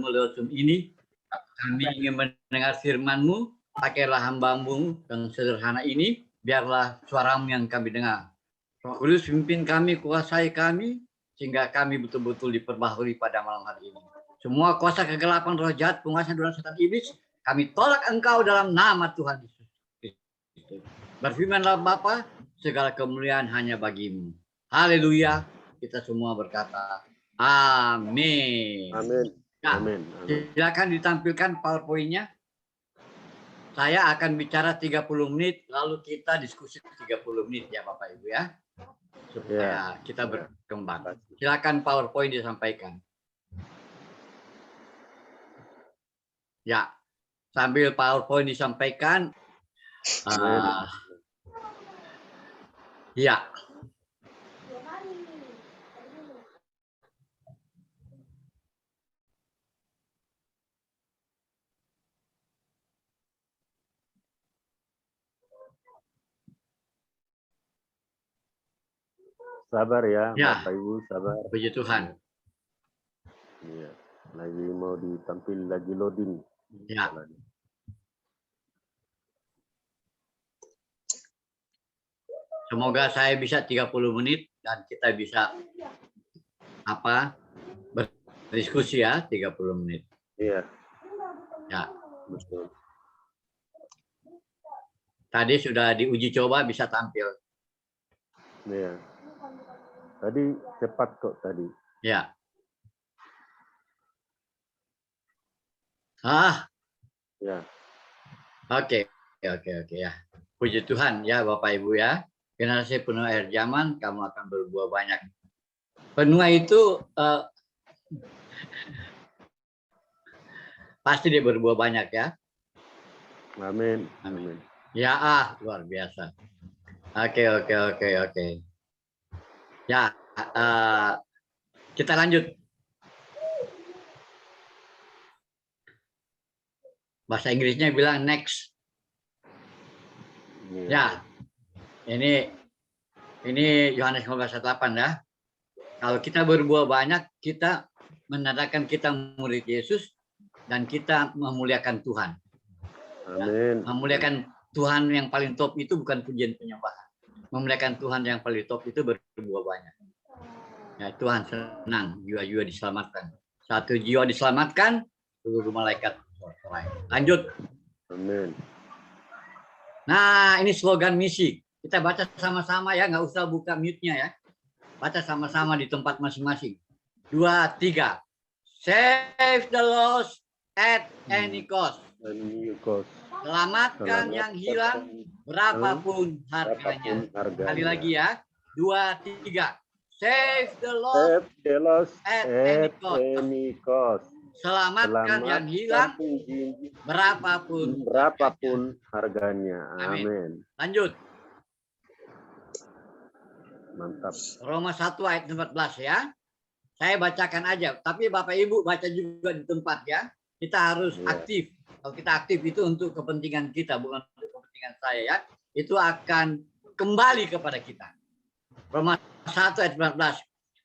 lewat Zoom ini. Kami ingin mendengar firman-Mu. Pakailah hamba-Mu yang sederhana ini, biarlah suara-Mu yang kami dengar. Roh Kudus pimpin kami, kuasai kami, sehingga kami betul-betul diperbaharui pada malam hari ini. Semua kuasa kegelapan, roh jahat, penguasa dosa setan iblis, kami tolak Engkau dalam nama Tuhan Yesus. Berfirmanlah Bapa, segala kemuliaan hanya bagi-Mu. Haleluya. Kita semua berkata, amin. Amin. Nah, Amin. silakan ditampilkan PowerPoint-nya. Saya akan bicara 30 menit, lalu kita diskusi 30 menit ya Bapak Ibu ya. Supaya kita berkembang. Silakan PowerPoint disampaikan. Ya, sambil PowerPoint disampaikan. Ya. Sabar ya, Bapak Ibu, sabar. Puji Tuhan. Iya, lagi mau ditampil lagi loading. Ya. Semoga saya bisa 30 menit dan kita bisa berdiskusi ya 30 menit. Iya. Ya. Betul. Tadi sudah diuji coba bisa tampil. Iya. Tadi cepat kok tadi. Ya. Ya. Oke ya. Puji Tuhan ya Bapak Ibu ya. Generasi penuh akhir zaman, kamu akan berbuah banyak. Penuh itu pasti dia berbuah banyak ya. Amin. Amin. Ya luar biasa. Oke. Ya, kita lanjut. Bahasa Inggrisnya bilang next. Ya, ini Yohanes 15:8 ya. Kalau kita berbuah banyak, kita menandakan kita murid Yesus dan kita memuliakan Tuhan. Amin. Memuliakan Tuhan yang paling top itu bukan pujian penyembahan. Memuliakan Tuhan yang paling top itu berbuah banyak. Ya, Tuhan senang jiwa-jiwa diselamatkan. Satu jiwa diselamatkan, seluruh malaikat. Lanjut. Amin. Nah, ini slogan misi. Kita baca sama-sama ya, nggak usah buka mute-nya ya. Baca sama-sama di tempat masing-masing. 2, 3. Save the lost at any cost. Selamatkan yang hilang berapapun harganya. Sekali lagi ya. 2, 3. Save the lost at any cost. Selamatkan yang hilang berapapun harganya. Amin. Lanjut. Mantap. Roma 1 ayat 14 ya. Saya bacakan aja, tapi Bapak Ibu baca juga di tempat ya. Kita harus aktif. Kalau kita aktif itu untuk kepentingan kita, bukan untuk kepentingan saya ya. Itu akan kembali kepada kita. Roma 1 ayat 14.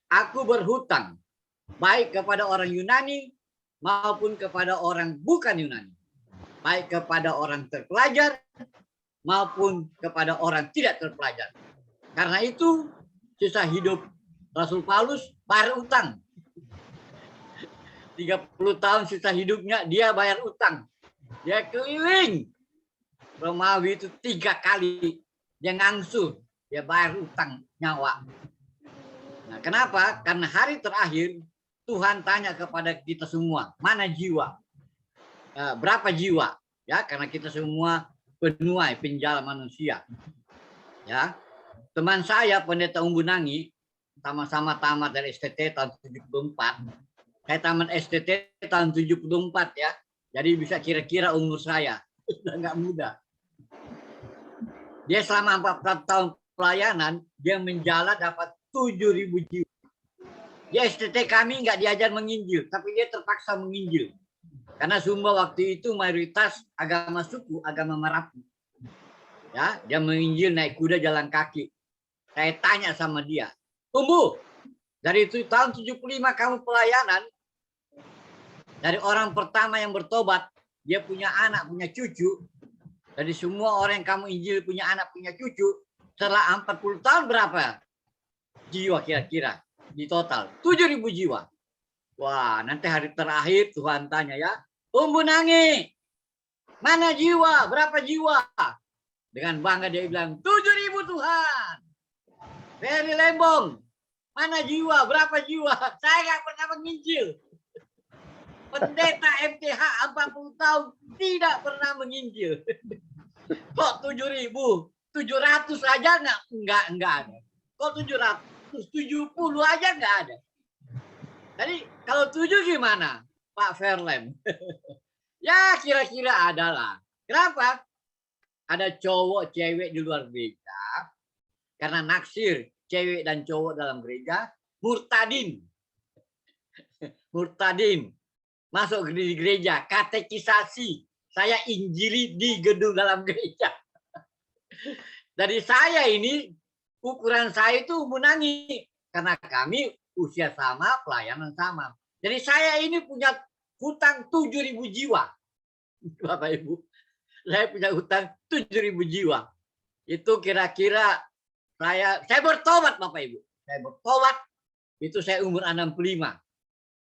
Aku berhutang baik kepada orang Yunani maupun kepada orang bukan Yunani. Baik kepada orang terpelajar maupun kepada orang tidak terpelajar. Karena itu sisa hidup Rasul Paulus bayar utang. 30 tahun sisa hidupnya dia bayar utang. Dia keliling Romawi itu 3 kali. Dia ngangsu. Dia bayar utang nyawa. Nah, kenapa? Karena hari terakhir Tuhan tanya kepada kita semua, mana jiwa? Berapa jiwa? Ya, karena kita semua penuai penjala manusia. Ya. Teman saya Pendeta Umbunangi sama-sama tamat dari STT tahun 74. Saya tamat STT tahun 74 ya. Jadi bisa kira-kira umur saya. Sudah nggak muda. Dia selama 4 tahun pelayanan, dia menjala dapat 7.000 jiwa. Di STT kami nggak diajar menginjil, tapi dia terpaksa menginjil. Karena Sumba waktu itu mayoritas agama suku, agama Merapi. Ya, dia menginjil naik kuda jalan kaki. Saya tanya sama dia, Umbu, dari itu tahun 75 kamu pelayanan, Dari orang pertama yang bertobat, dia punya anak, punya cucu. Dari semua orang yang kamu injil punya anak, punya cucu. Setelah 40 tahun berapa jiwa kira-kira di total? 7.000 jiwa. Wah, nanti hari terakhir Tuhan tanya ya, Bunangi, mana jiwa? Berapa jiwa? Dengan bangga dia bilang, 7.000 Tuhan. Ferry Lembong, mana jiwa? Berapa jiwa? Saya nggak pernah menginjil. Pendeta MTH 40 tahun tidak pernah menginjil. Kok 7.700 aja nggak ada. Kok 770 aja nggak ada. Jadi kalau 7 gimana, Pak Verlem? Ya kira-kira adalah. Kenapa? Ada cowok cewek di luar gereja. Karena naksir cewek dan cowok dalam gereja. Murtadin. Murtadin. Masuk di gereja. Katekisasi. Saya injili di gedung dalam gereja. Dari saya ini, ukuran saya itu menangi. Karena kami usia sama, pelayanan sama. Jadi saya ini punya hutang 7.000 jiwa. Bapak Ibu. Saya punya hutang 7.000 jiwa. Itu kira-kira saya bertobat Bapak Ibu. Saya bertobat. Itu saya umur 65.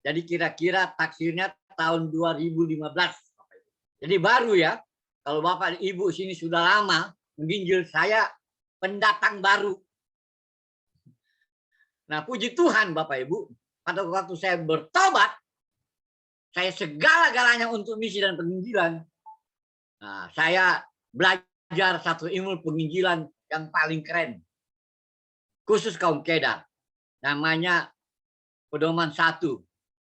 Jadi kira-kira taksirnya tahun 2015. Bapak Ibu. Jadi baru ya. Kalau Bapak Ibu sini sudah lama menginjil, saya pendatang baru. Nah, puji Tuhan Bapak Ibu, pada waktu saya bertobat, saya segala-galanya untuk misi dan penginjilan. Nah, saya belajar satu ilmu penginjilan yang paling keren. Khusus kaum Kedar. Namanya pedoman 1.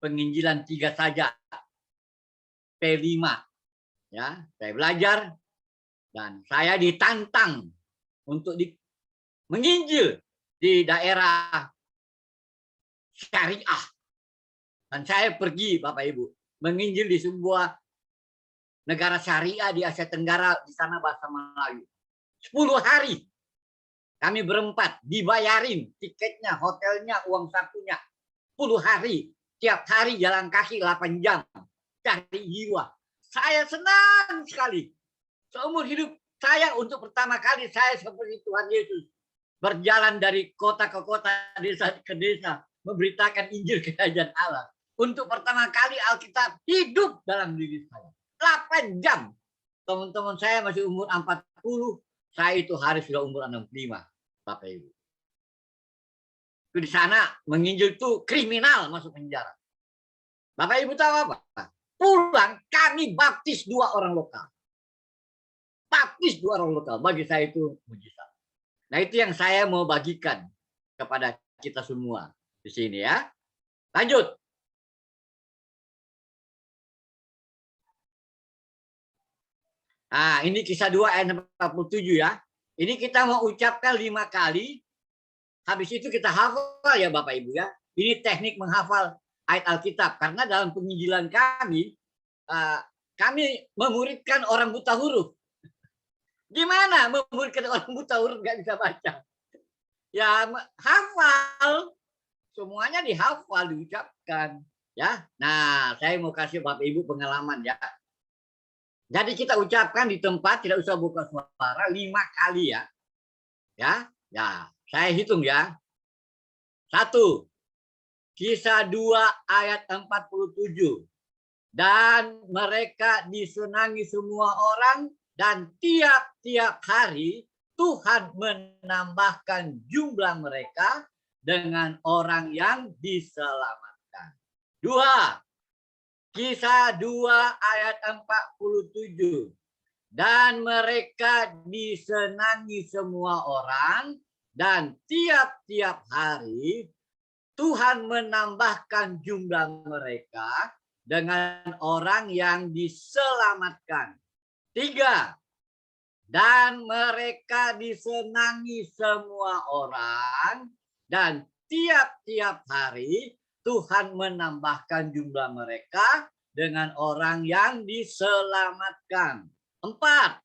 Penginjilan 3 saja. P5. Ya, saya belajar dan saya ditantang untuk menginjil di daerah syariah. Dan saya pergi Bapak Ibu menginjil di sebuah negara syariah di Asia Tenggara, di sana bahasa Melayu. 10 hari kami berempat dibayarin tiketnya, hotelnya, uang sakunya. 10 hari, tiap hari jalan kaki 8 jam cari jiwa. Saya senang sekali. Seumur hidup saya untuk pertama kali saya seperti Tuhan Yesus berjalan dari kota ke kota, desa ke desa, memberitakan Injil kerajaan Allah. Untuk pertama kali Alkitab hidup dalam diri saya. 8 jam. Teman-teman saya masih umur 40, saya itu hari sudah umur 65, Bapak Ibu. Itu di sana menginjil itu kriminal, masuk penjara. Bapak Ibu tahu apa? Pulang kami baptis 2 orang lokal. Baptis 2 orang lokal. Bagi saya itu mujizat. Nah, itu yang saya mau bagikan kepada kita semua di sini ya. Lanjut. Nah, ini kisah 2 ayat 47 ya. Ini kita mau ucapkan 5 kali. Habis itu kita hafal ya Bapak Ibu ya. Ini teknik menghafal ayat Alkitab. Karena dalam penginjilan kami memuridkan orang buta huruf. Gimana memuridkan orang buta huruf nggak bisa baca? Ya hafal. Semuanya dihafal, diucapkan. Ya. Nah, saya mau kasih Bapak Ibu pengalaman ya. Jadi kita ucapkan di tempat, tidak usah buka suara, 5 kali ya. Ya, saya hitung ya. 1. Kisah 2 ayat 47. Dan mereka disenangi semua orang, dan tiap-tiap hari Tuhan menambahkan jumlah mereka dengan orang yang diselamatkan. 2. Kisah 2 ayat 47. Dan mereka disenangi semua orang, dan tiap-tiap hari Tuhan menambahkan jumlah mereka dengan orang yang diselamatkan. 3. Dan mereka disenangi semua orang, dan tiap-tiap hari Tuhan menambahkan jumlah mereka dengan orang yang diselamatkan. 4.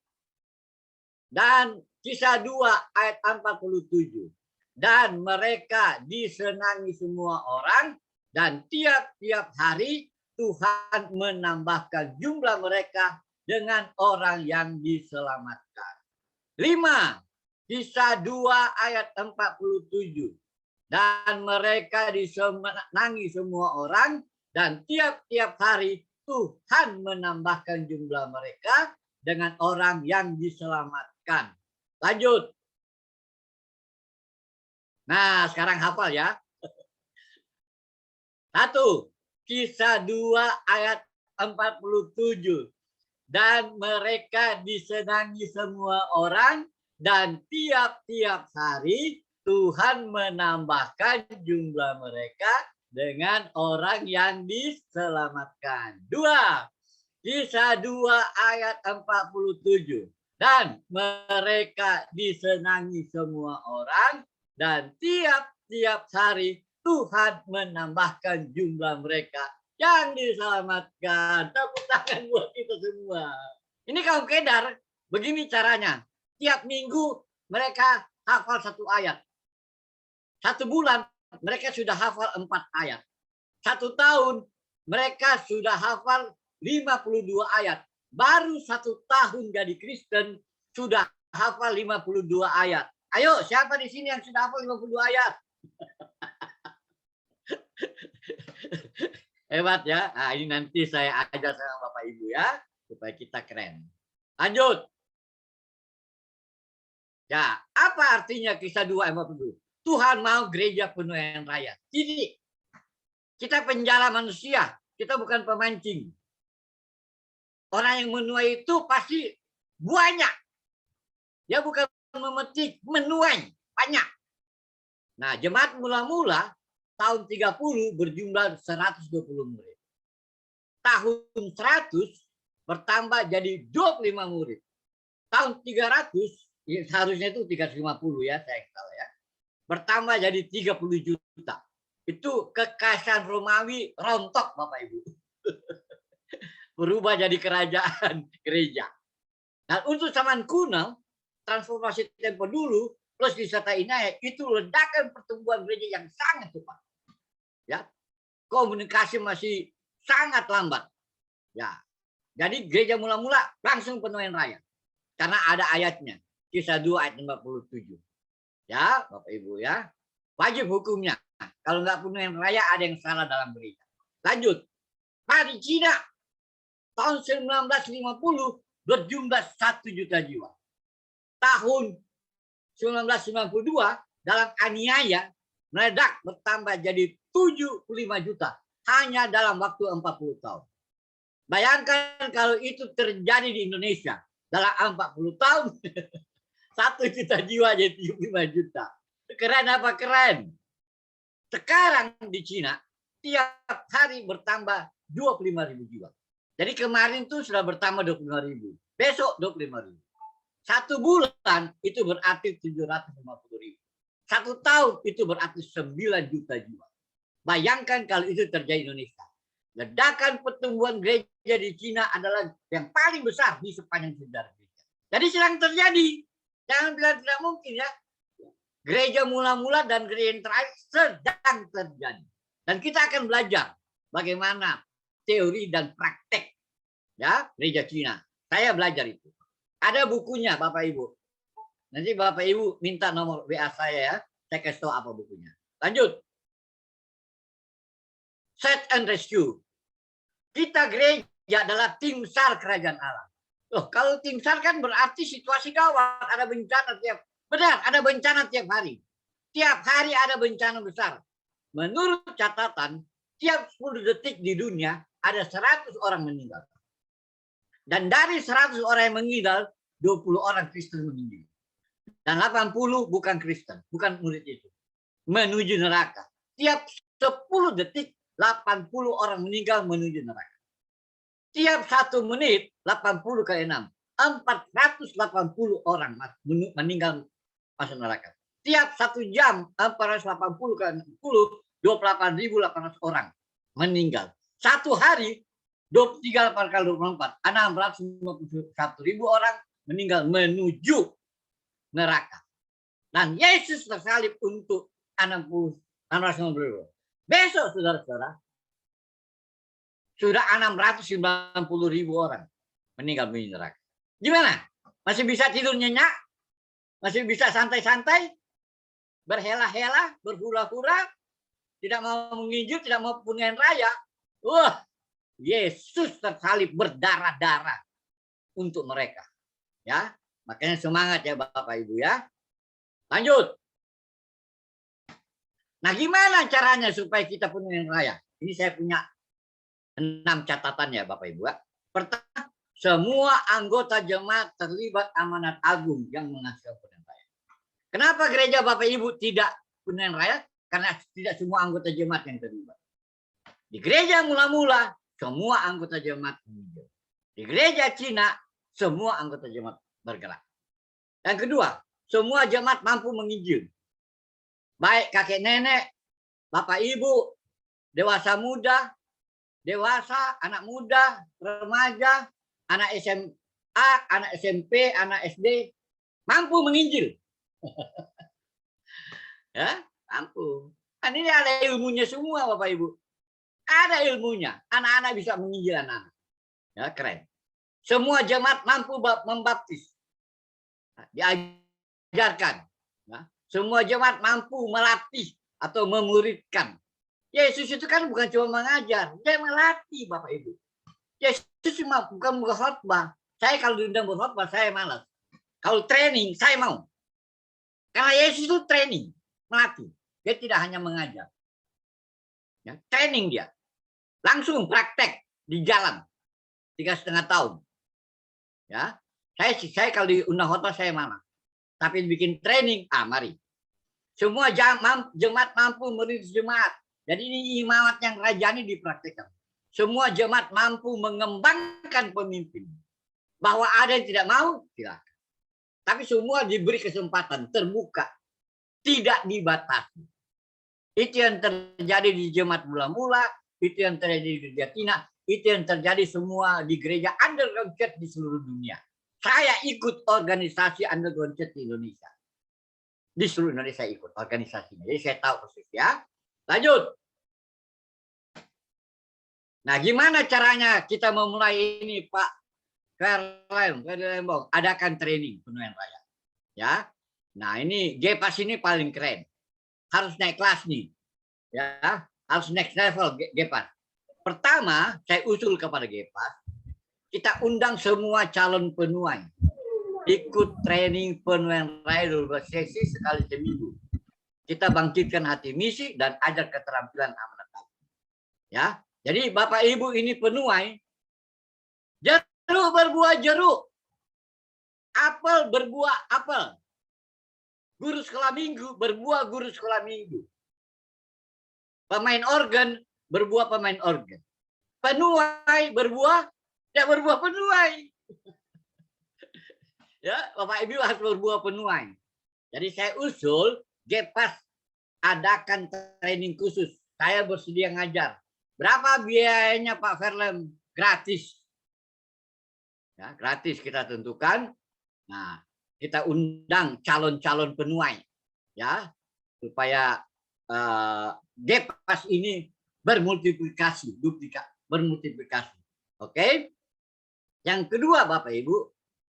Dan kisah 2 ayat 47. Dan mereka disenangi semua orang, dan tiap-tiap hari Tuhan menambahkan jumlah mereka dengan orang yang diselamatkan. 5. Kisah 2 ayat 47. Dan mereka disenangi semua orang, dan tiap-tiap hari Tuhan menambahkan jumlah mereka dengan orang yang diselamatkan. Lanjut. Nah, sekarang hafal ya. 1. Kisah 2 ayat 47. Dan mereka disenangi semua orang, dan tiap-tiap hari Tuhan menambahkan jumlah mereka dengan orang yang diselamatkan. 2. Kisah 2 ayat 47. Dan mereka disenangi semua orang, dan tiap-tiap hari Tuhan menambahkan jumlah mereka yang diselamatkan. Tepuk tangan buat kita semua. Ini kaum Kedar, begini caranya. Tiap minggu mereka hafal 1 ayat. 1 bulan mereka sudah hafal 4 ayat. 1 tahun mereka sudah hafal 52 ayat. Baru 1 tahun jadi Kristen sudah hafal 52 ayat. Ayo, siapa di sini yang sudah hafal 52 ayat? Hebat ya. Nah, ini nanti saya ajar sama Bapak Ibu ya, supaya kita keren. Lanjut. Ya, apa artinya kisah 2 ayat 47? Tuhan mau gereja penuh yang raya. Jadi, kita penjala manusia, kita bukan pemancing. Orang yang menuai itu pasti banyak. Ya bukan memetik, menuai banyak. Nah, jemaat mula-mula tahun 30 berjumlah 120 murid. Tahun 100 bertambah jadi 25 murid. Tahun 300, ya seharusnya itu 350 ya, saya salah ya. Bertambah jadi 30 juta. Itu kekaisaran Romawi rontok Bapak Ibu. Berubah jadi kerajaan gereja. Nah, untuk zaman kuno, transformasi tempo dulu plus wisata Inaya itu ledakan pertumbuhan gereja yang sangat cepat. Ya, komunikasi masih sangat lambat. Ya, jadi gereja mula-mula langsung penuaian raya karena ada ayatnya. Kisah 2 ayat 57. Ya, Bapak Ibu ya. Wajib hukumnya. Kalau nggak penuaian raya ada yang salah dalam gereja. Lanjut. Di Cina tahun 1950 berjumlah 1 juta jiwa. Tahun 1992 dalam aniaya meledak bertambah jadi 75 juta hanya dalam waktu 40 tahun. Bayangkan kalau itu terjadi di Indonesia dalam 40 tahun 1 juta jiwa jadi 75 juta. Keren apa keren? Sekarang di Cina tiap hari bertambah 25.000 jiwa. Jadi kemarin tuh sudah bertambah 25.000. Besok 25.000. 1 bulan itu berarti 750.000. 1 tahun itu berarti 9 juta jiwa. Bayangkan kalau itu terjadi di Indonesia. Ledakan pertumbuhan gereja di Cina adalah yang paling besar di sepanjang sejarah gereja. Jadi sedang terjadi. Jangan bilang tidak mungkin ya. Gereja mula-mula dan gereja yang terakhir sedang terjadi. Dan kita akan belajar bagaimana teori dan praktek ya gereja Cina. Saya belajar itu. Ada bukunya Bapak Ibu. Nanti Bapak Ibu minta nomor WA saya ya. Saya kasih tahu apa bukunya. Lanjut. Search and Rescue. Kita gereja adalah tim SAR kerajaan Allah. Loh, kalau tim SAR kan berarti situasi gawat, ada bencana tiap. Benar, ada bencana tiap hari. Tiap hari ada bencana besar. Menurut catatan, tiap 10 detik di dunia ada 100 orang meninggal. Dan dari 100 orang yang meninggal, 20 orang Kristen meninggal. Dan 80 bukan Kristen, bukan murid itu. Menuju neraka. Tiap 10 detik, 80 orang meninggal menuju neraka. Tiap 1 menit, 80 kali 6. 480 orang meninggal masuk neraka. Tiap 1 jam, 480 kali 10, 28.800 orang meninggal. 1 hari, 23 kali 24, 651.000 orang meninggal menuju neraka. Dan Yesus tersalib untuk 650. Besok saudara-saudara, sudah 690.000 orang meninggal dunia neraka. Gimana? Masih bisa tidur nyenyak? Masih bisa santai-santai? Berhela-hela, berhura-hura, tidak mau menginjil, tidak mau penuaian raya. Wah, Yesus tersalib berdarah-darah untuk mereka. Ya, makanya semangat ya Bapak Ibu ya. Lanjut. Nah, gimana caranya supaya kita penuaian raya? Ini saya punya 6 catatan ya Bapak Ibu ya. Pertama, semua anggota jemaat terlibat amanat agung yang menghasilkan penuaian raya. Kenapa gereja Bapak Ibu tidak penuaian raya? Karena tidak semua anggota jemaat yang terlibat. Di gereja mula-mula, semua anggota jemaat menginjil. Di gereja Cina, semua anggota jemaat bergerak. Yang kedua, semua jemaat mampu menginjil. Baik kakek nenek, bapak ibu, dewasa muda, dewasa, anak muda, remaja, anak SMA, anak SMP, anak SD, mampu menginjil. Ya, mampu. Kan ini ada ilmunya semua Bapak Ibu. Ada ilmunya. Anak-anak bisa menginjil anak-anak. Ya, keren. Semua jemaat mampu membaptis. Diajarkan. Ya. Semua jemaat mampu melatih atau memuridkan. Yesus itu kan bukan cuma mengajar, dia melatih Bapak Ibu. Yesus cuma bukan khotbah. Saya kalau diundang berkhotbah saya malas. Kalau training saya mau. Karena Yesus itu training, melatih. Dia tidak hanya mengajar. Ya, training dia. Langsung praktek di jalan. 3,5 tahun. Ya. Saya kalau diundang khotbah saya malas. Tapi bikin training, mari. Semua jemaat mampu merilis jemaat. Jadi ini imamat yang rajani dipraktikkan. Semua jemaat mampu mengembangkan pemimpin. Bahwa ada yang tidak mau, silakan. Tapi semua diberi kesempatan, terbuka. Tidak dibatasi. Itu yang terjadi di jemaat mula-mula, itu yang terjadi di gereja Cina, itu yang terjadi semua di gereja underground church di seluruh dunia. Saya ikut organisasi underground church di Indonesia. Di seluruh Indonesia saya ikut organisasinya. Jadi saya tahu persis ya. Lanjut. Nah, gimana caranya kita memulai ini, Pak Ferlem, adakan training penuaian raya. Ya. Nah, ini GPAS ini paling keren. Harus naik kelas nih. Ya, harus next level GPAS. Pertama, saya usul kepada GPAS, kita undang semua calon penuai. Ikut training penuaian raya 12 sesi sekali seminggu. Kita bangkitkan hati misi dan ajar keterampilan amanat agung. Ya, jadi Bapak Ibu ini penuai, jeruk berbuah jeruk, apel berbuah apel, guru sekolah minggu berbuah guru sekolah minggu, pemain organ berbuah pemain organ, penuai berbuah ya berbuah penuai. Ya, Bapak Ibu harus berbuah penuai. Jadi saya usul GPAS adakan training khusus. Saya bersedia ngajar. Berapa biayanya Pak Ferlem? Gratis. Ya, gratis kita tentukan. Nah, kita undang calon-calon penuai. Ya, supaya GPAS ini bermultiplikasi, bermultiplikasi. Oke? Yang kedua Bapak Ibu,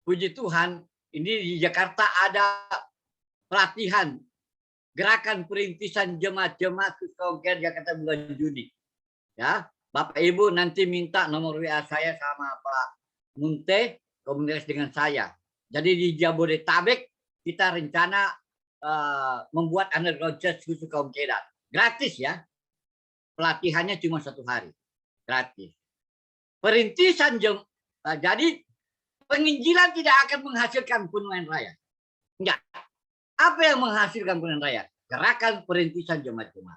puji Tuhan, ini di Jakarta ada pelatihan gerakan perintisan jemaat-jemaat Kristen Jakarta bulan Juni. Ya, Bapak Ibu nanti minta nomor WA saya sama Pak Munte, komunikasi dengan saya. Jadi di Jabodetabek kita rencana membuat underground church khusus kaum Kedat. Gratis ya. Pelatihannya cuma 1 hari. Gratis. Perintisan jadi penginjilan tidak akan menghasilkan penuaian raya. Enggak. Apa yang menghasilkan penuaian raya? Gerakan perintisan jemaat-jemaat.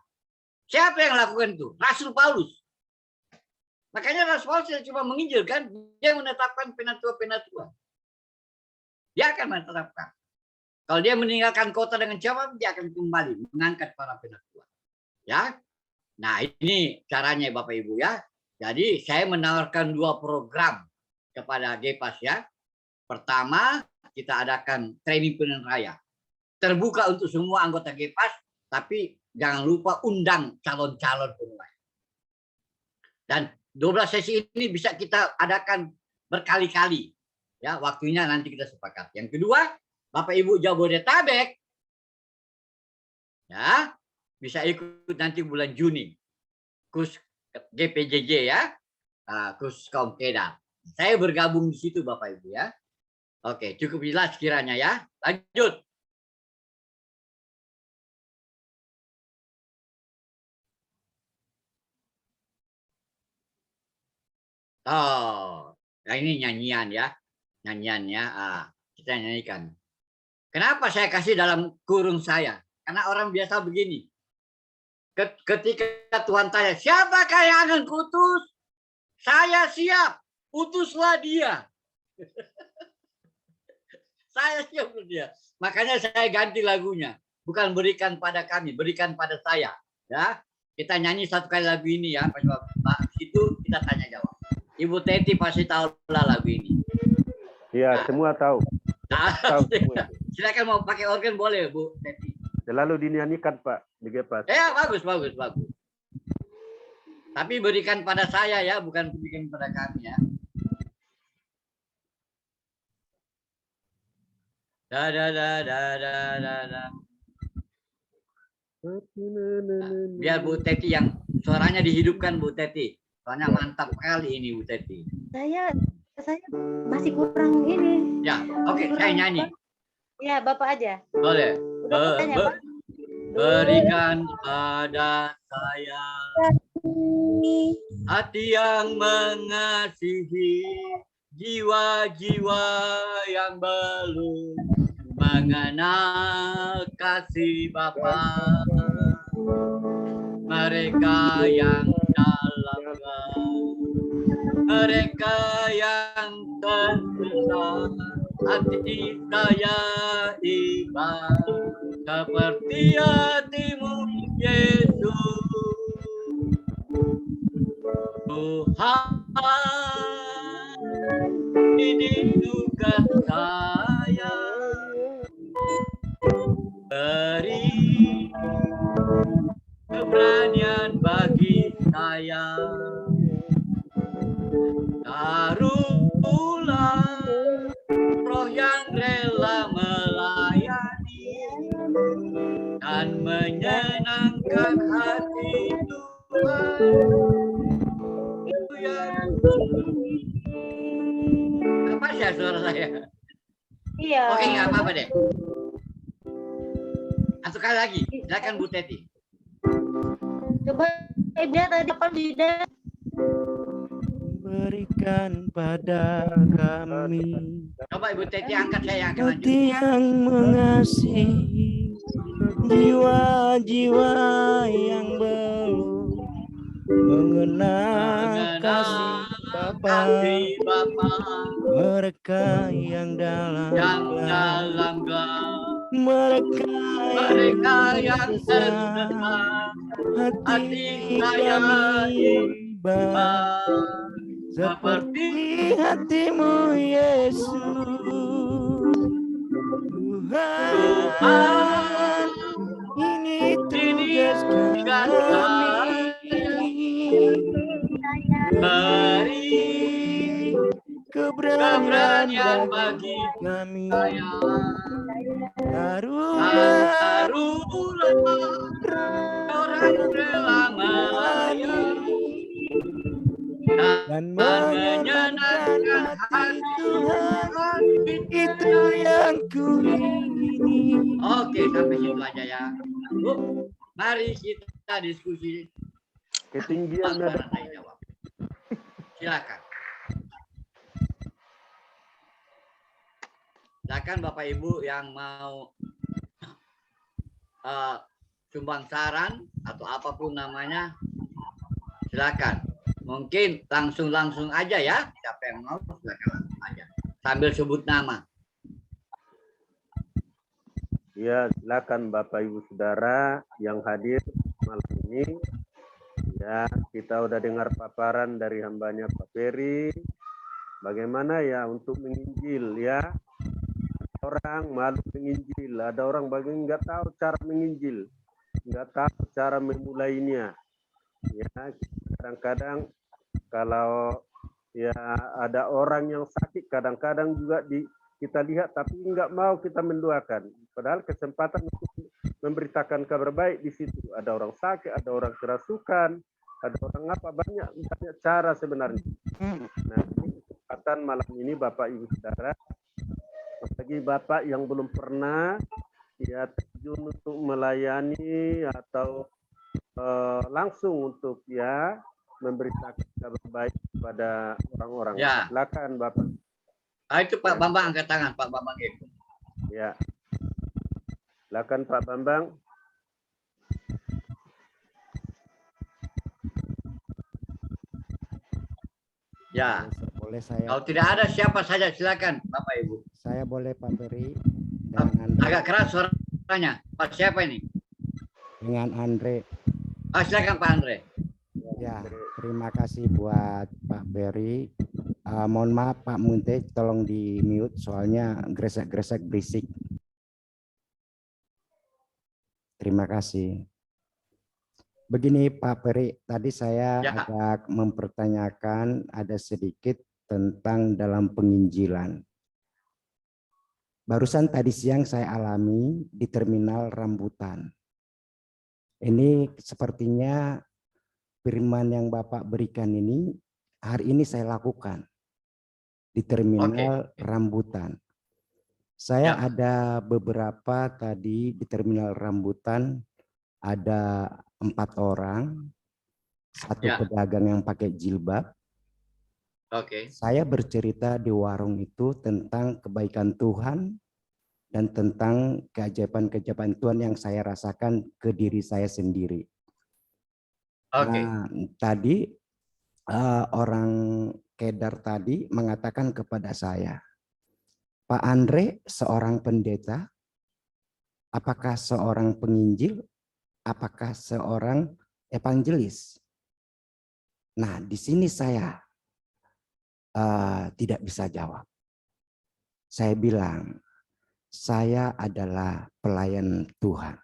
Siapa yang lakukan itu? Rasul Paulus. Makanya Rasul Paulus tidak cuma menginjil kan, dia menetapkan penatua-penatua. Dia akan menetapkan. Kalau dia meninggalkan kota dengan jawab, dia akan kembali mengangkat para penatua. Ya. Nah, ini caranya Bapak Ibu ya. Jadi saya menawarkan 2 program kepada GPAS ya. Pertama, kita adakan training penuaian raya. Terbuka untuk semua anggota GPAS, tapi jangan lupa undang calon-calon penuai. Dan 12 sesi ini bisa kita adakan berkali-kali. Ya, waktunya nanti kita sepakat. Yang kedua, Bapak Ibu Jabodetabek ya, bisa ikut nanti bulan Juni. Kurs GPJJ ya. Kurs kaum keda. Saya bergabung di situ Bapak Ibu ya. Oke, cukup jelas kiranya ya. Lanjut. Oh, nah ini nyanyian ya. Nyanyiannya kita nyanyikan. Kenapa saya kasih dalam kurung saya? Karena orang biasa begini. Ketika Tuhan tanya, siapakah yang akan kuutus? Saya siap. Utuslah dia. Saya siap untuk dia. Makanya saya ganti lagunya. Bukan berikan pada kami, berikan pada saya. Ya, kita nyanyi satu kali lagu ini ya. Pas itu kita tanya jawab. Ibu Teti pasti tahu lah lagu ini. Iya, semua tahu. Tahu semua. Silakan mau pakai organ boleh, Bu Teti. Selalu dinyanyikan, Pak, di Gepas. Ya, bagus. Tapi berikan pada saya ya, bukan berikan pada kami ya. Biar Bu Teti yang suaranya dihidupkan, Bu Teti. Soalnya mantap kali ini Bu Teti. Saya masih kurang ini. Ya, oke, saya nyanyi. Ya, Bapak aja. Boleh. Berikan pada saya hati yang mengasihi, jiwa-jiwa yang belum mengenal kasih Bapa. Mereka yang dalam, mereka yang tersesat, hati saya iba seperti hatimu Yesus. Tuhan, ini tugas saya, beri keberanian bagi saya. Taruhlah roh yang rela melayani dan menyenangkan hati Tuhan. Itu yang apa sih suara saya? Iya. Oke, nggak apa-apa deh. Satu kali lagi, silakan Bu Teti. Coba Ibu tadi apa tidak? Berikan pada kami Coba Ibu Teti angkat, saya akan lanjut. hati yang mengasihi, jiwa-jiwa yang belum mengenal kasih Bapa. Mereka yang dalam mereka yang tersesat, hati kami iba seperti hatimu Yesus. Tuhan, ini tugas kami, beri keberanian bagi kami. Taruhlah orang rela melayani dan menyenangkan hati Tuhan. Itu yang ku ingini. Oke, sampai situ aja ya. Bu, mari kita diskusi. Ketinggian nada. Silakan. Silakan Bapak Ibu yang mau sumbang saran atau apapun namanya, silakan. Mungkin langsung aja ya. Siapa yang mau silakan langsung aja. Sambil sebut nama. Ya, silakan Bapak Ibu Saudara yang hadir malam ini. Ya, kita udah dengar paparan dari hambanya Pak Peri. Bagaimana ya untuk menginjil ya. Orang malu menginjil, ada orang bagian nggak tahu cara menginjil, nggak tahu cara memulainya. Ya, kadang-kadang kalau ya ada orang yang sakit kadang-kadang juga kita lihat tapi nggak mau kita mendoakan. Padahal kesempatan untuk memberitakan kabar baik di situ. Ada orang sakit, ada orang kerasukan, ada orang apa, banyak cara sebenarnya. Nah, ini kesempatan malam ini Bapak Ibu Saudara, bagi Bapak yang belum pernah ya terjun untuk melayani atau langsung untuk ya memberitakan kabar baik kepada orang-orang. Ya. Silakan Bapak. Itu Pak Bambang angkat tangan, Pak Bambang itu. Ya. Silakan Pak Bambang. Ya. Boleh saya? Kalau tidak ada siapa saja silakan Bapak Ibu. Saya boleh Pak Peri dengan Andre. Agak keras suaranya. Pak siapa ini? Dengan Andre. Silakan Pak Andre. Ya, terima kasih buat Pak Peri. Mohon maaf Pak Munte, tolong di mute soalnya gresek-gresek berisik. Terima kasih. Begini Pak Peri, tadi saya agak mempertanyakan ada sedikit tentang dalam penginjilan. Barusan tadi siang saya alami di terminal Rambutan. Ini sepertinya firman yang Bapak berikan ini hari ini saya lakukan di terminal Rambutan. Saya ada beberapa tadi di terminal Rambutan, ada 4 orang, 1 pedagang yang pakai jilbab. Saya bercerita di warung itu tentang kebaikan Tuhan dan tentang keajaiban-keajaiban Tuhan yang saya rasakan ke diri saya sendiri. Nah, tadi orang Kedar tadi mengatakan kepada saya, Pak Andre seorang pendeta, apakah seorang penginjil, apakah seorang evangelis? Nah, di sini saya tidak bisa jawab. Saya bilang, saya adalah pelayan Tuhan.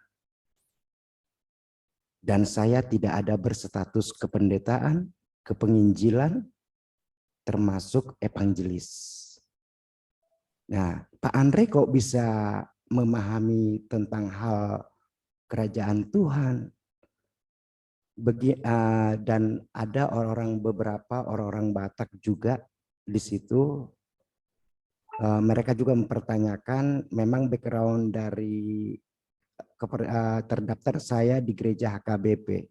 Dan saya tidak ada berstatus kependetaan, kepenginjilan, termasuk evangelis. Nah, Pak Andre kok bisa memahami tentang hal kerajaan Tuhan? Dan ada beberapa orang Batak juga di situ. Mereka juga mempertanyakan, memang background dari terdaftar saya di gereja HKBP.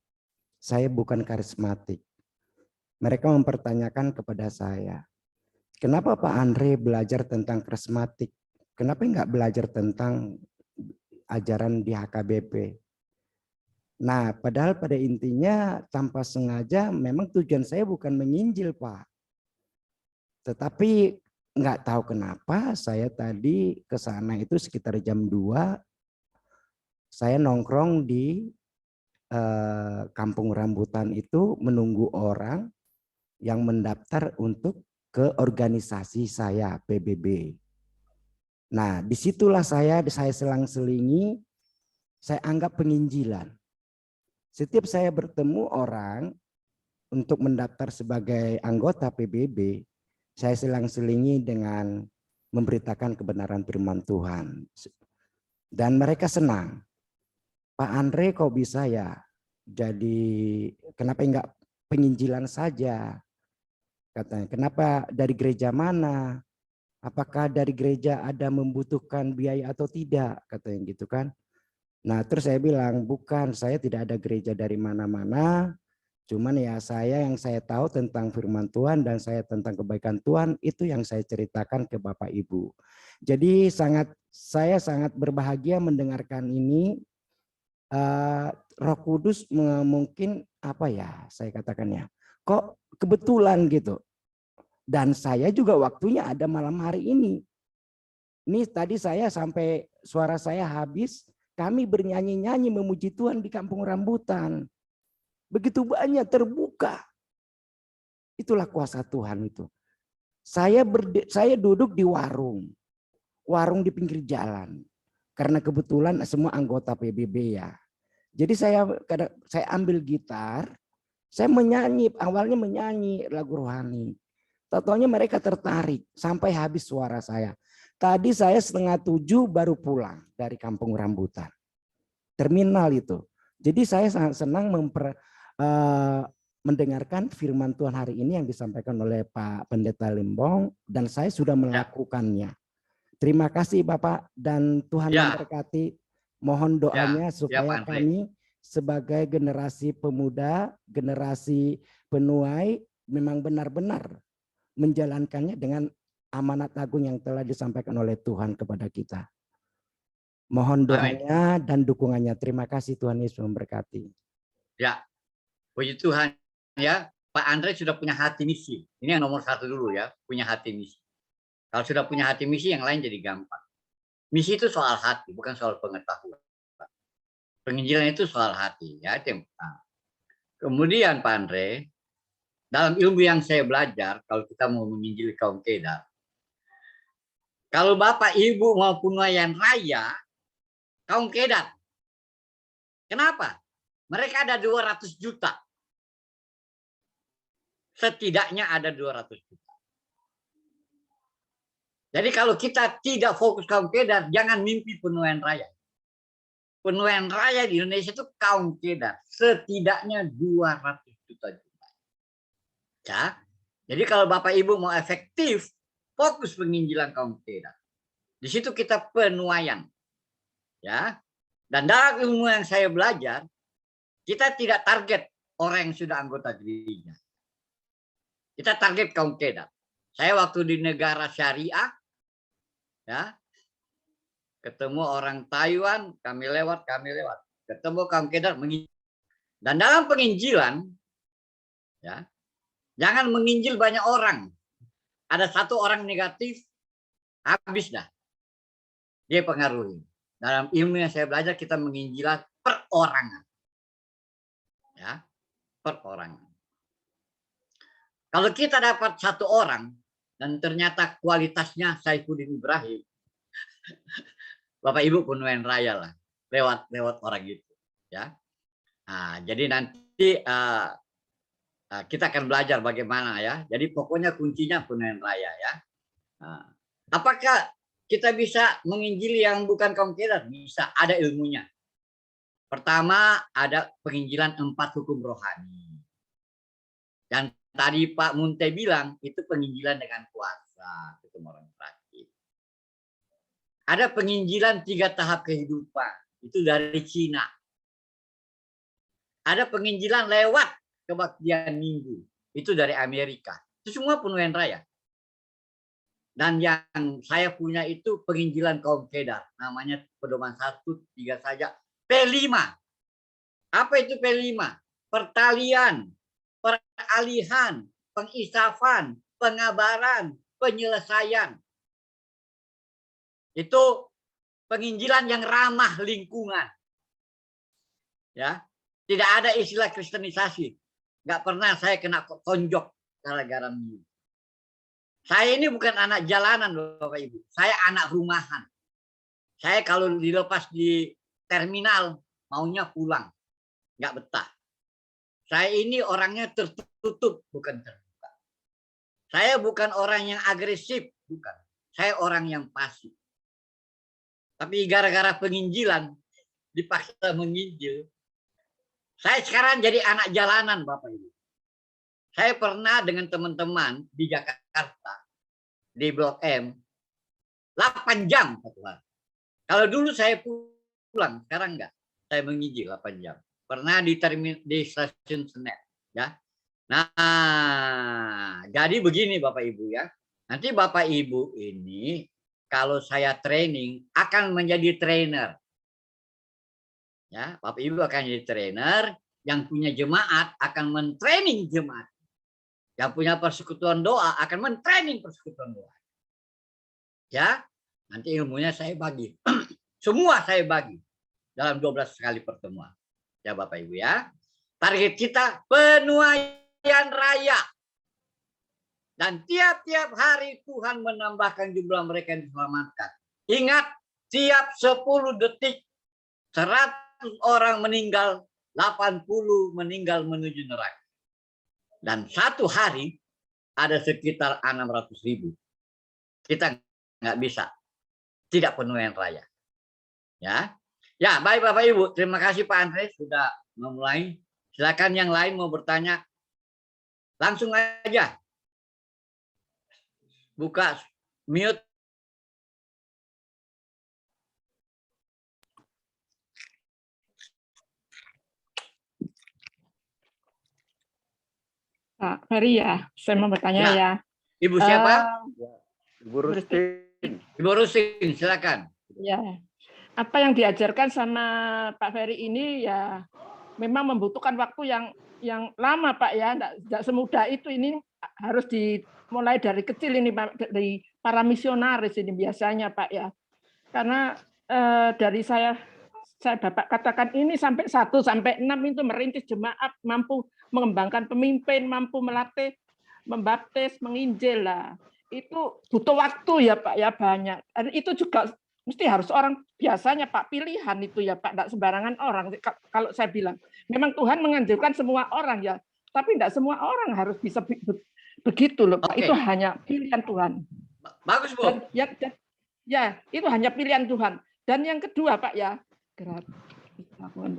Saya bukan karismatik. Mereka mempertanyakan kepada saya, kenapa Pak Andre belajar tentang karismatik? Kenapa nggak belajar tentang ajaran di HKBP? Nah, padahal pada intinya tanpa sengaja memang tujuan saya bukan menginjil, Pak. Tetapi nggak tahu kenapa saya tadi ke sana itu sekitar jam 2. Saya nongkrong di Kampung Rambutan itu menunggu orang yang mendaftar untuk ke organisasi saya PBB. Nah, disitulah saya selang-selingi, saya anggap penginjilan. Setiap saya bertemu orang untuk mendaftar sebagai anggota PBB, saya selang-selingi dengan memberitakan kebenaran firman Tuhan. Dan mereka senang. Pak Andre kok bisa ya jadi, kenapa enggak penginjilan saja? Katanya, kenapa dari gereja mana? Apakah dari gereja ada membutuhkan biaya atau tidak? Katanya gitu kan. Nah terus saya bilang, bukan, saya tidak ada gereja dari mana-mana. Cuman ya yang saya tahu tentang firman Tuhan dan saya tentang kebaikan Tuhan, itu yang saya ceritakan ke Bapak Ibu. Jadi saya sangat berbahagia mendengarkan ini. Roh Kudus mungkin apa ya saya katakannya, kok kebetulan gitu. Dan saya juga waktunya ada malam hari ini. Ini tadi saya sampai suara saya habis, kami bernyanyi-nyanyi memuji Tuhan di Kampung Rambutan. Begitu banyak terbuka. Itulah kuasa Tuhan itu. Saya duduk di warung di pinggir jalan. Karena kebetulan semua anggota PBB ya. Jadi saya ambil gitar, Saya menyanyi, awalnya menyanyi lagu rohani. Totalnya mereka tertarik sampai habis suara saya. Tadi saya 6:30 baru pulang dari Kampung Rambutan. Terminal itu. Jadi saya sangat senang mendengarkan firman Tuhan hari ini yang disampaikan oleh Pak Pendeta Limbong dan saya sudah melakukannya. Terima kasih Bapak dan Tuhan memberkati. Mohon doanya supaya kami sebagai generasi pemuda, generasi penuai memang benar-benar menjalankannya dengan amanat agung yang telah disampaikan oleh Tuhan kepada kita. Mohon doanya dan dukungannya. Terima kasih, Tuhan Yesus memberkati. Ya, puji Tuhan ya. Pak Andre sudah punya hati misi. Ini yang nomor 1 dulu ya, punya hati misi. Kalau sudah punya hati misi, yang lain jadi gampang. Misi itu soal hati, bukan soal pengetahuan. Penginjilan itu soal hati, ya. Itu yang pertama. Kemudian Pak Andre, dalam ilmu yang saya belajar, kalau kita mau menginjili kaum Kedar, kalau Bapak Ibu mau penuaian raya, kaum Kedar. Kenapa? Mereka ada 200 juta. Setidaknya ada 200 juta. Jadi kalau kita tidak fokus kaum Kedar, jangan mimpi penuaian raya. Penuaian raya di Indonesia itu kaum Kedar. Setidaknya 200 juta. Ya. Jadi kalau Bapak Ibu mau efektif, fokus penginjilan kaum Kedar. Di situ kita penuaian. Ya. Dan dalam ilmu yang saya belajar, kita tidak target orang yang sudah anggota gereja. Kita target kaum Kedar. Saya waktu di negara syariah, ya, ketemu orang Taiwan, kami lewat. Ketemu kaum Kedar menginjil. Dan dalam penginjilan, ya, jangan menginjil banyak orang. Ada 1 orang negatif, habis dah. Dia pengaruhi. Dalam ilmu yang saya belajar, kita menginjilan perorangan. Ya, perorangan. Kalau kita dapat 1 orang, dan ternyata kualitasnya Saifuddin Ibrahim, Bapak Ibu penuaian raya lah. Lewat orang itu. Ya. Nah, jadi nanti kita akan belajar bagaimana ya. Jadi pokoknya kuncinya penuaian raya ya. Nah, apakah kita bisa menginjili yang bukan kaum Kedar? Bisa, ada ilmunya. Pertama, ada penginjilan 4 hukum rohani. Dan tadi Pak Munte bilang, itu penginjilan dengan kuasa. Itu orang praktis. Ada penginjilan 3 tahap kehidupan. Itu dari Cina. Ada penginjilan lewat kebaktian minggu. Itu dari Amerika. Itu semua penuaian raya. Dan yang saya punya itu penginjilan kaum Kedar. Namanya pedoman 1-3 saja. P5. Apa itu P5? Pertalian, peralihan, pengisafan, pengabaran, penyelesaian. Itu penginjilan yang ramah lingkungan. Ya, tidak ada istilah kristenisasi. Nggak pernah saya kena tonjok gara-gara minggu. Saya ini bukan anak jalanan, Bapak Ibu. Saya anak rumahan. Saya kalau dilepas di terminal, maunya pulang. Nggak betah. Saya ini orangnya tertutup, bukan terbuka. Saya bukan orang yang agresif, bukan. Saya orang yang pasif. Tapi gara-gara penginjilan, dipaksa menginjil. Saya sekarang jadi anak jalanan, Bapak Ibu. Saya pernah dengan teman-teman di Jakarta, di Blok M, 8 jam satu hari. Kalau dulu saya pulang, sekarang enggak. Saya menginjil 8 jam. Pernah di stasiun Senen. Ya. Nah, jadi begini Bapak Ibu ya. Nanti Bapak Ibu ini, kalau saya training, akan menjadi trainer. Ya, Bapak Ibu akan jadi trainer, yang punya jemaat akan mentraining jemaat. Yang punya persekutuan doa akan mentraining persekutuan doa. Ya, nanti ilmunya saya bagi. Semua saya bagi dalam 12 kali pertemuan. Ya Bapak Ibu ya. Target kita penuaian raya. Dan tiap-tiap hari Tuhan menambahkan jumlah mereka yang diselamatkan. Ingat, tiap 10 detik 100 orang meninggal, 80 meninggal menuju neraka. Dan satu hari ada sekitar 600.000. Kita nggak bisa tidak penuhian raya. Ya, ya baik Bapak Ibu. Terima kasih Pak Andre sudah memulai. Silakan yang lain mau bertanya. Langsung aja. Buka mute. Pak Ferry ya, saya mau bertanya Ya. ya. Ibu siapa? Ibu Rustin. Ibu Rusin, silakan. Ya, apa yang diajarkan sama Pak Ferry ini ya memang membutuhkan waktu yang lama Pak ya, tidak semudah itu. Ini harus dimulai dari kecil ini Pak, dari para misionaris ini biasanya Pak ya. Karena dari saya Bapak katakan ini sampai 1 sampai 6 itu merintis jemaat, mampu mengembangkan pemimpin, mampu melatih, membaptis, menginjil lah. Itu butuh waktu ya Pak ya, banyak. Dan itu juga mesti harus orang biasanya Pak, pilihan itu ya Pak, tidak sembarangan orang. Kalau saya bilang, memang Tuhan menganjurkan semua orang ya, tapi tidak semua orang harus bisa begitu loh Pak. Oke. Itu hanya pilihan Tuhan. Bagus Bu. Dan, ya, itu hanya pilihan Tuhan. Dan yang kedua Pak ya,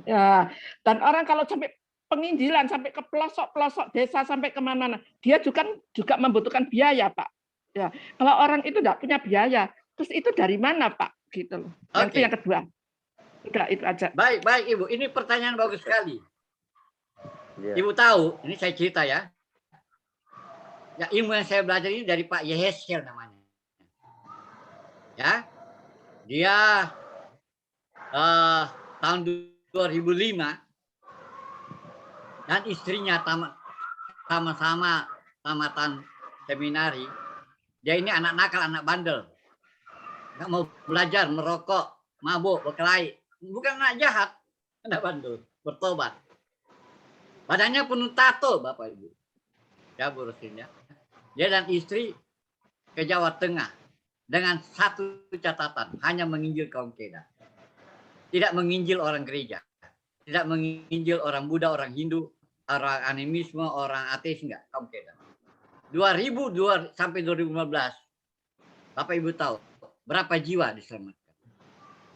ya, dan orang kalau sampai penginjilan sampai ke pelosok-pelosok desa sampai kemana-mana, dia juga membutuhkan biaya Pak. Ya, kalau orang itu tidak punya biaya, terus itu dari mana Pak? Gitu loh. Oke. Yang kedua. Udah itu aja. Baik, baik Ibu. Ini pertanyaan bagus sekali. Ya. Ibu tahu, ini saya cerita ya. Ya, ilmu yang saya belajar ini dari Pak Yeheskel namanya. Ya, dia tahun 2005 dan istrinya sama-sama tamatan seminari. Dia ini anak nakal, anak bandel. Nggak mau belajar, merokok, mabuk, berkelahi. Bukan anak jahat, anak bandel, bertobat. Badannya penuh tato, Bapak Ibu. Ya, burusin ya. Dia dan istri ke Jawa Tengah dengan satu catatan, hanya menginjil kaum Kedah. Tidak menginjil orang gereja, tidak menginjil orang Buddha, orang Hindu, orang animisme, orang ateis, enggak, kaum Kedah. 2002 sampai 2015, Bapak Ibu tahu berapa jiwa diselamatkan?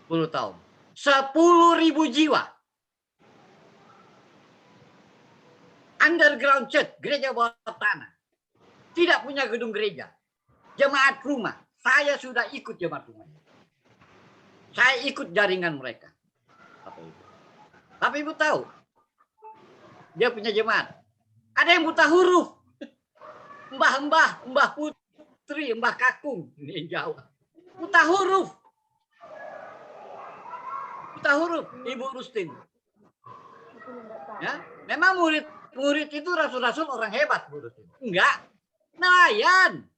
10 tahun. 10.000 jiwa. Underground church, gereja bawah tanah. Tidak punya gedung gereja. Jemaat rumah. Saya sudah ikut jemaat rumah. Saya ikut jaringan mereka. Bapak Ibu tahu, dia punya jemaat. Ada yang buta huruf. Mbah Putri, Mbah Kakung. Ini Jawa. Buta huruf. Buta huruf, Ibu Rustin. Ya, memang murid itu rasul-rasul orang hebat, Bu Rustin. Enggak. Nelayan.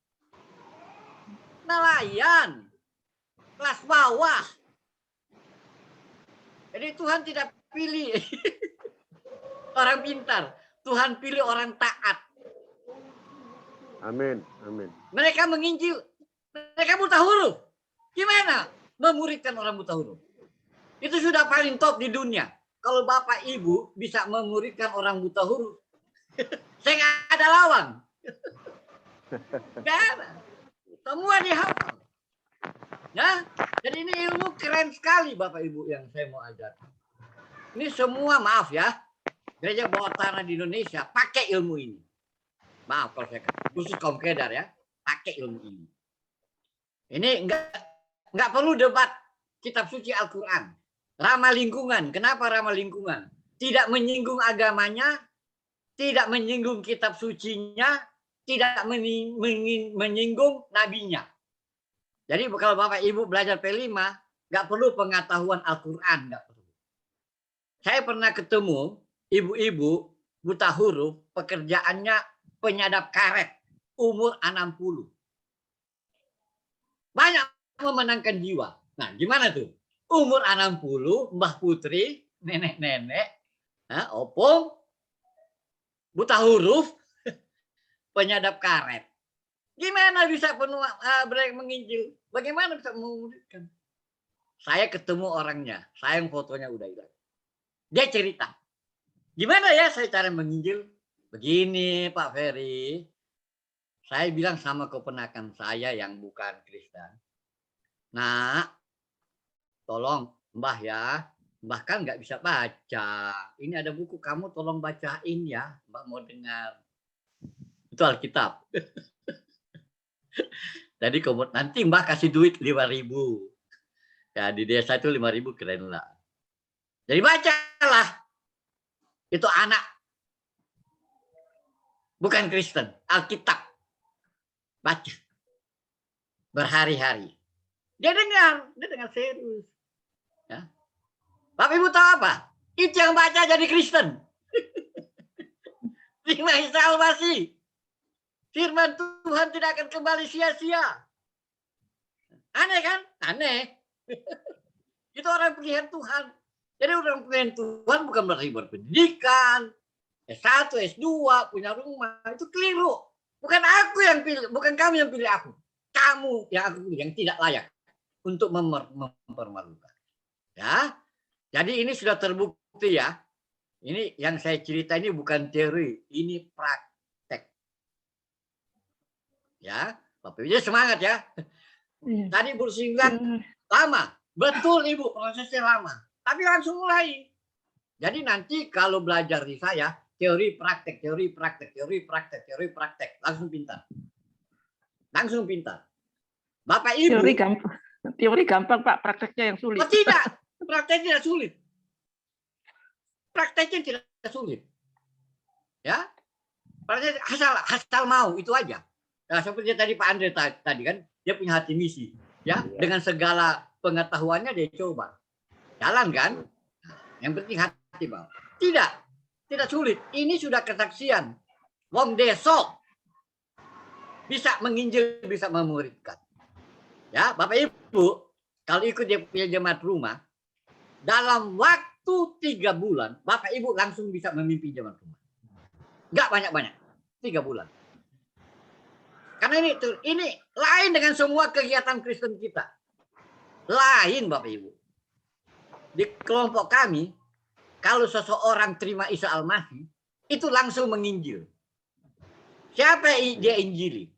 Kelas bawah. Jadi Tuhan tidak pilih orang pintar. Tuhan pilih orang taat. Amin, amin. Mereka menginjil. Mereka buta huruf. Gimana memuridkan orang buta huruf? Itu sudah paling top di dunia. Kalau Bapak Ibu bisa memuridkan orang buta huruf, saya nggak ada lawan. Nggak ada. Semua dihafal. Ya, jadi ini ilmu keren sekali Bapak Ibu yang saya mau ajarkan. Ini semua maaf ya, gereja bawah tanah di Indonesia pakai ilmu ini. Maaf kalau saya khusus kaum Kedah ya, pakai ilmu ini. Ini nggak perlu debat kitab suci Al-Quran. Ramah lingkungan. Kenapa ramah lingkungan? Tidak menyinggung agamanya, tidak menyinggung kitab sucinya, tidak menyinggung nabinya. Jadi kalau Bapak Ibu belajar P5, nggak perlu pengetahuan Al-Quran. Nggak perlu. Saya pernah ketemu ibu-ibu buta huruf, pekerjaannya penyadap karet, umur 60. Banyak memenangkan jiwa. Nah, gimana tuh? Umur 60, Mbah Putri, nenek-nenek, opung, buta huruf, penyadap karet. Gimana bisa menginjil? Bagaimana bisa memuridkan? Saya ketemu orangnya, saya yang fotonya udah hilang. Dia cerita, gimana ya saya cara menginjil? Begini Pak Ferry, saya bilang sama keponakan saya yang bukan Kristen. Nah, tolong Mbah ya, Mbah kan nggak bisa baca. Ini ada buku kamu tolong bacain ya, Mbak mau dengar. Itu Alkitab. Jadi nanti Mbah kasih duit 5.000. Ya di desa itu 5.000 keren lah. Jadi bacalah. Itu anak bukan Kristen, Alkitab. Baca. Berhari-hari. Dia dengar serius. Ya. Bapak Ibu tahu apa? Itu yang baca jadi Kristen. Terima Isa Al-Masih. Firman Tuhan tidak akan kembali sia-sia. Aneh kan? Aneh. Itu orang pilihan Tuhan. Jadi orang pilihan Tuhan bukan berarti berpendidikan, S1, S2, punya rumah. Itu keliru. Bukan aku yang pilih, bukan kamu yang pilih aku. Kamu yang aku pilih, yang tidak layak untuk mempermalukan. Ya. Jadi ini sudah terbukti ya. Ini yang saya cerita ini bukan teori, ini praktek. Ya, Bapak Ibu semangat ya. Tadi bersinggungan lama, betul Ibu, prosesnya lama. Tapi langsung mulai. Jadi nanti kalau belajar di saya, teori praktek, teori praktek, teori praktek, teori praktek, langsung pintar. Langsung pintar. Bapak Ibu. Teori gampang Pak, prakteknya yang sulit. Oh, tidak, prakteknya tidak sulit. Prakteknya tidak sulit. Ya. Prakteknya asal mau itu aja. Nah, seperti tadi Pak Andre tadi kan, dia punya hati misi. Ya, dengan segala pengetahuannya dia coba. Jalan kan? Yang penting hati mau. Tidak sulit. Ini sudah kesaksian. Wong deso bisa menginjil, bisa memuridkan. Ya, Bapak Ibu, kalau ikut dia punya jemaat rumah, dalam waktu 3 bulan, Bapak Ibu langsung bisa memimpin jemaat rumah. Enggak banyak-banyak. 3 bulan. Karena ini lain dengan semua kegiatan Kristen kita. Lain Bapak Ibu. Di kelompok kami, kalau seseorang terima Isa Al-Masih, itu langsung menginjil. Siapa dia injili?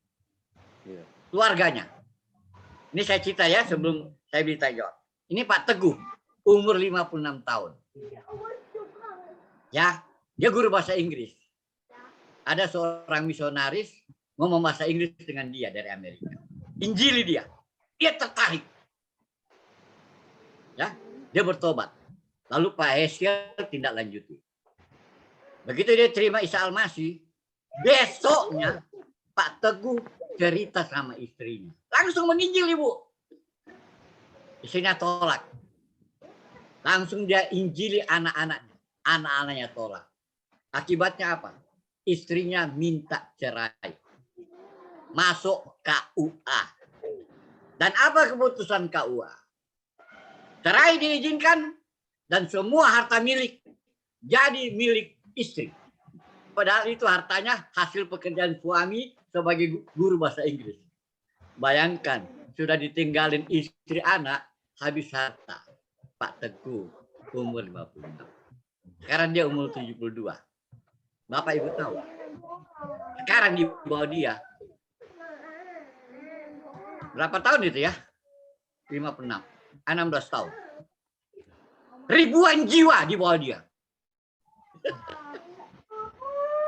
Keluarganya. Ini saya cerita ya sebelum saya berita jawab. Ini Pak Teguh, umur 56 tahun. Ya, dia guru bahasa Inggris. Ada seorang misionaris ngomong bahasa Inggris dengan dia dari Amerika. Injili dia. Dia tertarik. Ya, dia bertobat. Lalu Pak Heskel tindak lanjuti. Begitu dia terima Isa Al-Masih, besoknya Pak Teguh cerita sama istrinya. Langsung menginjil Ibu. Istrinya tolak. Langsung dia injili anak-anaknya. Anak-anaknya tolak. Akibatnya apa? Istrinya minta cerai. Masuk KUA. Dan apa keputusan KUA? Cerai diizinkan dan semua harta milik jadi milik istri. Padahal itu hartanya hasil pekerjaan suami sebagai guru bahasa Inggris. Bayangkan, sudah ditinggalin istri anak, habis harta. Pak Teguh, umur 56. Sekarang dia umur 72. Bapak Ibu tahu? Sekarang di bawah dia. Berapa tahun itu ya? 56. 16 tahun. Ribuan jiwa di bawah dia.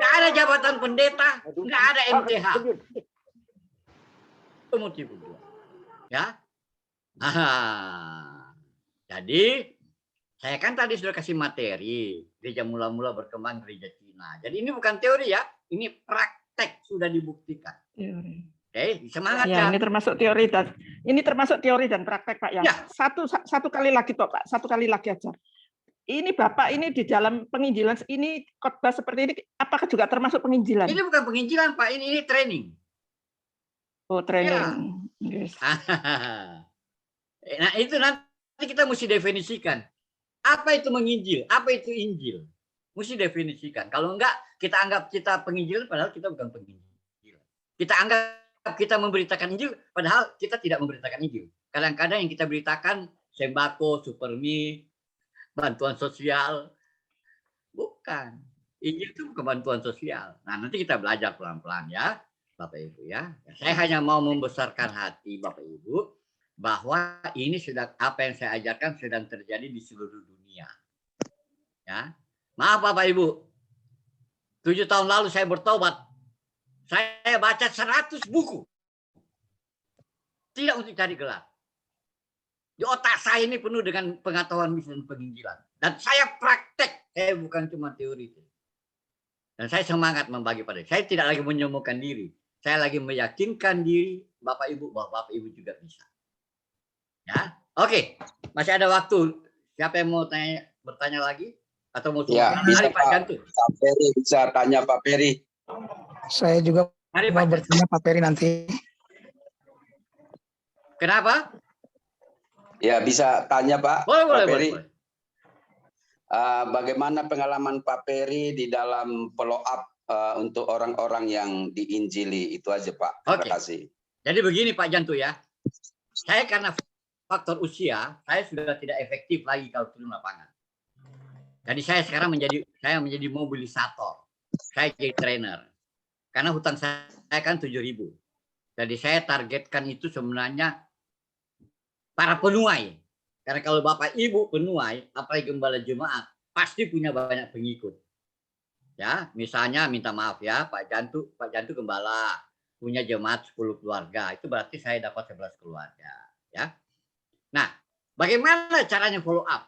Nggak ada jabatan pendeta, nggak ada MTH. Umur 72. Ya. Jadi saya kan tadi sudah kasih materi gereja mula-mula berkembang gereja Cina. Jadi ini bukan teori ya, ini praktek sudah dibuktikan. Oke, semangat ya. Ini termasuk teori dan praktek Pak ya. Satu kali lagi toh Pak, satu kali lagi aja. Ini Bapak ini di dalam penginjilan ini khotbah seperti ini apakah juga termasuk penginjilan? Ini bukan penginjilan Pak, ini training. Oh, training. Ya. Yes. Nah, itu nanti kita mesti definisikan. Apa itu menginjil? Apa itu Injil? Mesti definisikan. Kalau enggak, kita anggap kita penginjilan padahal kita bukan penginjilan. Kita anggap kita memberitakan Injil, padahal kita tidak memberitakan Injil. Kadang-kadang yang kita beritakan sembako, supermi, bantuan sosial. Bukan. Injil itu kebantuan sosial. Nah, nanti kita belajar pelan-pelan ya, Bapak Ibu ya. Saya hanya mau membesarkan hati Bapak Ibu bahwa ini sudah apa yang saya ajarkan sedang terjadi di seluruh dunia. Ya. Maaf Bapak Ibu. 7 tahun lalu saya bertobat. Saya baca 100 buku. Tidak untuk cari gelar. Di otak saya ini penuh dengan pengetahuan misi dan penginjilan. Dan saya praktek. Saya bukan cuma teori. Dan saya semangat membagi pada. Saya tidak lagi menyombongkan diri. Saya lagi meyakinkan diri Bapak Ibu bahwa Bapak Ibu juga bisa. Ya, oke. Masih ada waktu. Siapa yang mau bertanya lagi? Atau mau Ya, bisa Pak Jantu. Pak Ferry bisa tanya Pak Ferry. Saya juga Mari mau Pak. bertanya Pak Ferry nanti. Kenapa? Ya, bisa tanya Pak. Boleh, Pak boleh, Ferry. boleh. Bagaimana pengalaman Pak Ferry di dalam follow up untuk orang-orang yang diinjili? Itu aja Pak. Terima Oke. kasih. Jadi begini Pak Jantu ya. Saya karena faktor usia, saya sudah tidak efektif lagi kalau turun lapangan. Jadi saya sekarang menjadi mobilisator. Saya jadi trainer. Karena hutang saya kan 7.000. Jadi saya targetkan itu sebenarnya para penuai. Karena kalau Bapak Ibu penuai, apalagi gembala jemaat, pasti punya banyak pengikut. Ya, misalnya minta maaf ya, Pak Jantu gembala, punya jemaat 10 keluarga, itu berarti saya dapat 11 keluarga, ya. Nah, bagaimana caranya follow up?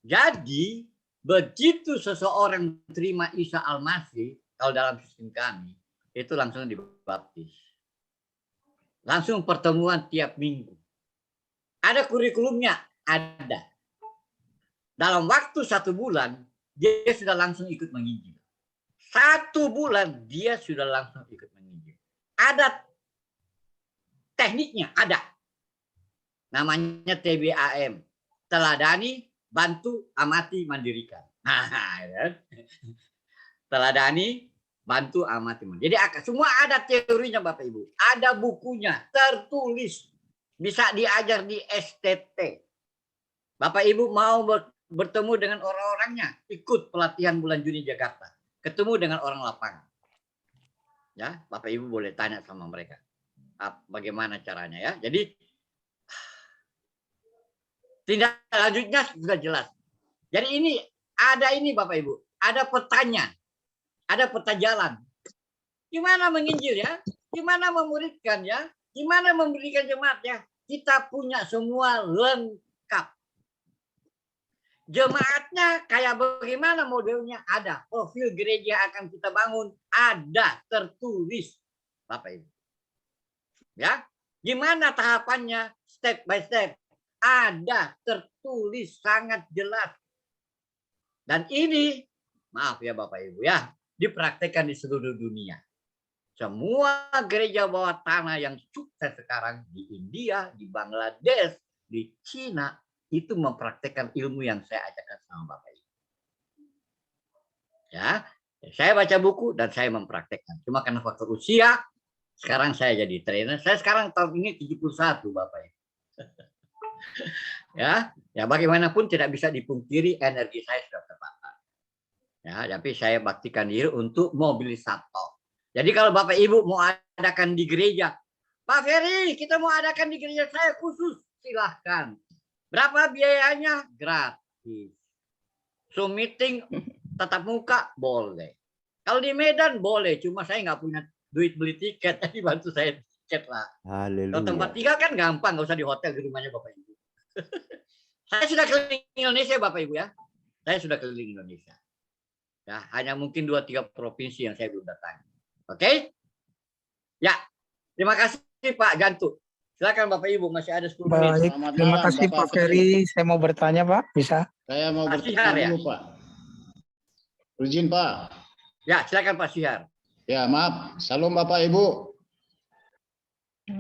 Jadi, begitu seseorang terima Isa Al-Masih, kalau dalam sistem kami, itu langsung dibaptis. Langsung pertemuan tiap minggu. Ada kurikulumnya, ada. Dalam waktu 1 bulan, dia sudah langsung ikut menginjil. 1 bulan, dia sudah langsung ikut menginjil. Ada tekniknya, ada. Namanya TBAM. Teladani, bantu, amati, mandirikan. Teladani, bantu, amati, mandirikan. Jadi semua ada teorinya Bapak Ibu. Ada bukunya, tertulis. Bisa diajar di STT. Bapak Ibu mau bertemu dengan orang-orangnya, ikut pelatihan bulan Juni Jakarta. Ketemu dengan orang lapangan. Ya, Bapak Ibu boleh tanya sama mereka. Bagaimana caranya ya. Jadi tindak lanjutnya sudah jelas. Jadi ini Bapak Ibu, ada petanya. Ada peta jalan. Gimana menginjil ya? Gimana memuridkan ya? Gimana memberikan jemaat ya? Kita punya semua lengkap. Jemaatnya kayak bagaimana modelnya ada. Profil gereja akan kita bangun ada tertulis. Bapak Ibu. Ya. Gimana tahapannya step by step? Ada tertulis sangat jelas. Dan ini maaf ya Bapak Ibu ya, dipraktekkan di seluruh dunia. Semua gereja bawah tanah yang sukses sekarang di India, di Bangladesh, di Cina, itu mempraktekkan ilmu yang saya ajarkan sama Bapak Ibu. Ya, saya baca buku dan saya mempraktekkan. Cuma karena faktor usia, sekarang saya jadi trainer. Saya sekarang tahun ini 71 Bapak Ibu. Ya bagaimanapun tidak bisa dipungkiri energi saya sudah terbatas. Ya, tapi saya baktikan diri untuk mobilisator. Jadi kalau Bapak Ibu mau adakan di gereja, Pak Ferry, kita mau adakan di gereja saya khusus, silahkan. Berapa biayanya? Gratis. Zoom meeting tatap muka boleh. Kalau di Medan boleh, cuma saya nggak punya duit beli tiket, jadi bantu saya tiket lah. Haleluya. Kalau tempat tinggal kan gampang, nggak usah di hotel, di rumahnya Bapak Ibu. Saya sudah keliling Indonesia Bapak Ibu ya. Saya sudah keliling Indonesia. Ya, hanya mungkin 2-3 provinsi yang saya belum datangi. Oke? Ya, terima kasih Pak Jantu. Silakan Bapak Ibu, masih ada 10 menit. Baik, terima kasih Pak Ferry. Saya mau bertanya Pak, bisa? Saya mau Pak Sihar, bertanya ya? dulu Pak. Izin Pak. Ya, silakan Pak Sihar. Ya maaf, salam Bapak Ibu.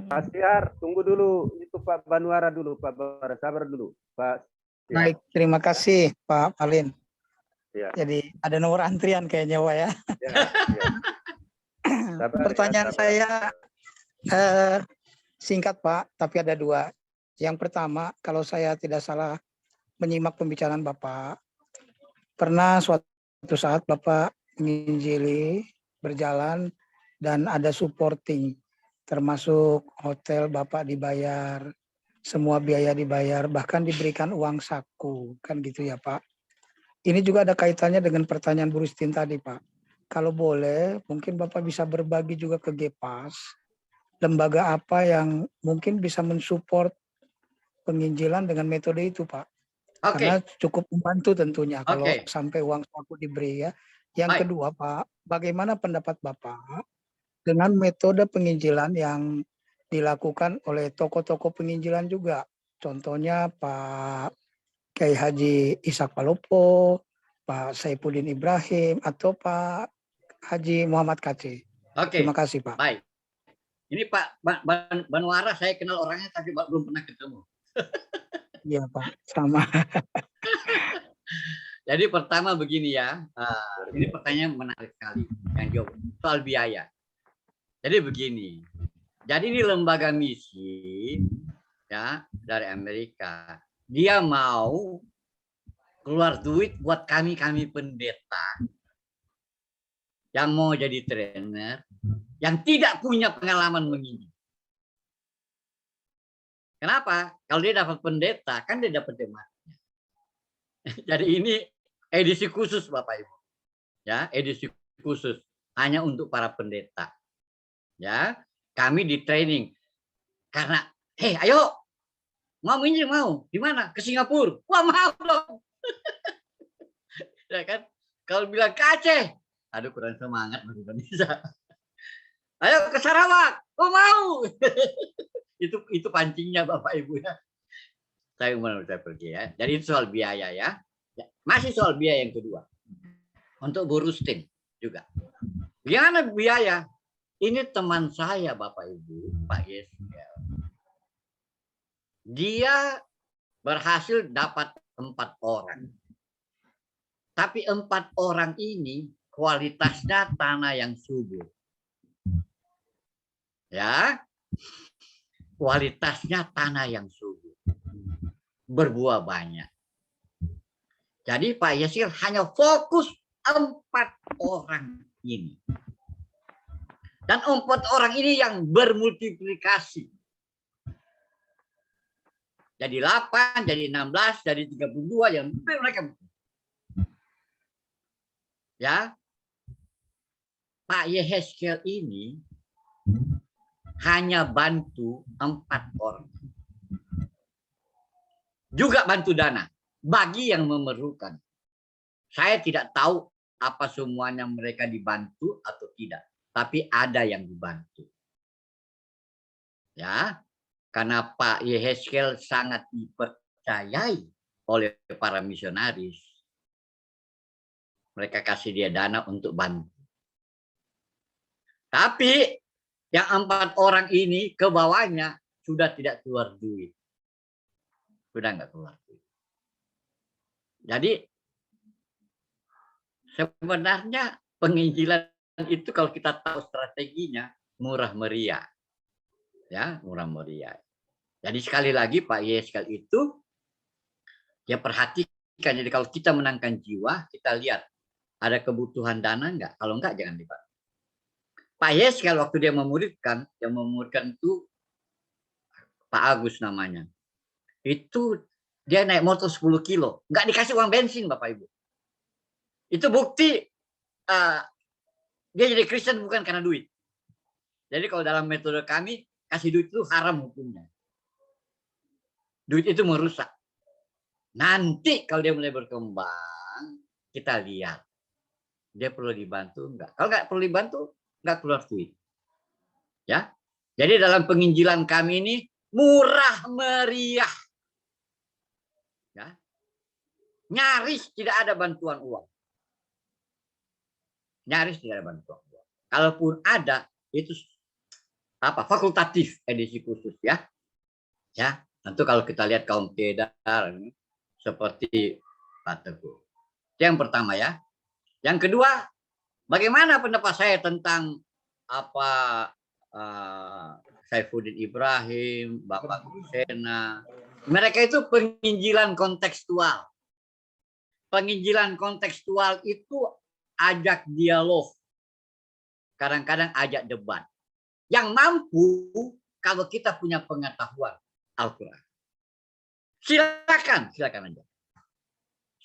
Pak Siar, tunggu dulu. Itu Pak Banuara dulu, Pak Banuara. Sabar dulu, Pak Siar. Baik, terima kasih Pak Alin. Ya. Jadi ada nomor antrian kayaknya Pak ya. Ya, ya. Sabar, Pertanyaan sabar. saya singkat Pak, tapi ada 2. Yang pertama, kalau saya tidak salah menyimak pembicaraan Bapak, pernah suatu saat Bapak menginjili berjalan dan ada supporting, termasuk hotel Bapak dibayar, semua biaya dibayar, bahkan diberikan uang saku, kan gitu ya Pak. Ini juga ada kaitannya dengan pertanyaan Bu Ristin tadi Pak. Kalau boleh, mungkin Bapak bisa berbagi juga ke GEPAS, lembaga apa yang mungkin bisa mensupport penginjilan dengan metode itu Pak. Oke. Karena cukup membantu tentunya kalau Oke. sampai uang saku diberi ya. Yang Baik. kedua Pak, bagaimana pendapat Bapak dengan metode penginjilan yang dilakukan oleh tokoh-tokoh penginjilan juga? Contohnya Pak Kiai Haji Ishak Palopo, Pak Saifuddin Ibrahim, atau Pak Haji Muhammad Kacé. Oke. Terima kasih Pak. Baik. Ini Pak Banwara, saya kenal orangnya tapi belum pernah ketemu. Iya Pak, sama. Jadi pertama begini ya, ini pertanyaan menarik sekali yang jawab soal biaya. Jadi begini, jadi ini lembaga misi ya dari Amerika, dia mau keluar duit buat kami pendeta yang mau jadi trainer, yang tidak punya pengalaman menginjil. Kenapa? Kalau dia dapat pendeta, kan dia dapat jemaatnya. Jadi ini edisi khusus Bapak Ibu. Ya, edisi khusus hanya untuk para pendeta. Ya, kami di training karena ayo mau menginjil mau di mana? Ke Singapura. Wah, mau dong. Ya kan? Kalau bilang ke Aceh, aduh kurang semangat Mas Indonesia. Ayo ke Sarawak. Oh, mau. Itu pancingnya Bapak Ibu ya. Saya pergi ya. Jadi itu soal biaya ya. Masih soal biaya yang kedua. Untuk Bu Rustin juga. Gimana biaya? Ini teman saya Bapak Ibu, Pak Yeskel. Dia berhasil dapat 4 orang. Tapi 4 orang ini kualitasnya tanah yang subur. Ya. Kualitasnya tanah yang subur. Berbuah banyak. Jadi Pak Yesir hanya fokus 4 orang ini. Dan 4 orang ini yang bermultiplikasi. Jadi 8, jadi 16, jadi 32 yang mereka. Ya. Pak Yeskel ini hanya bantu 4 orang. Juga bantu dana bagi yang memerlukan. Saya tidak tahu apa semuanya mereka dibantu atau tidak, tapi ada yang dibantu. Ya, karena Pak Yeskel sangat dipercayai oleh para misionaris. Mereka kasih dia dana untuk bantu. Tapi yang 4 orang ini ke bawahnya sudah tidak keluar duit. Sudah nggak keluar duit. Jadi sebenarnya penginjilan itu kalau kita tahu strateginya murah meriah. Ya, murah meriah. Jadi sekali lagi Pak Yeskel itu dia perhatikan. Jadi kalau kita menangkan jiwa, kita lihat ada kebutuhan dana enggak? Kalau enggak jangan dibantu. Pak Yeskel waktu dia memuridkan, yang memuridkan itu Pak Agus namanya. Itu dia naik motor 10 kilo. Enggak dikasih uang bensin Bapak Ibu. Itu bukti dia jadi Kristen bukan karena duit. Jadi kalau dalam metode kami, kasih duit itu haram hukumnya. Duit itu merusak. Nanti kalau dia mulai berkembang, kita lihat. Dia perlu dibantu enggak? Kalau enggak perlu dibantu, enggak keluar duit. Ya. Jadi dalam penginjilan kami ini murah meriah. Ya. Nyaris tidak ada bantuan uang. Nyaris tidak ada bantuan uang. Kalaupun ada, itu fakultatif edisi khusus ya. Ya, tentu kalau kita lihat kaum Kedar seperti Pak Teguh. Itu yang pertama ya. Yang kedua, bagaimana pendapat saya tentang Saifuddin Ibrahim, Bapak Kusena. Mereka itu penginjilan kontekstual. Penginjilan kontekstual itu ajak dialog. Kadang-kadang ajak debat. Yang mampu kalau kita punya pengetahuan Al-Quran. Silakan aja.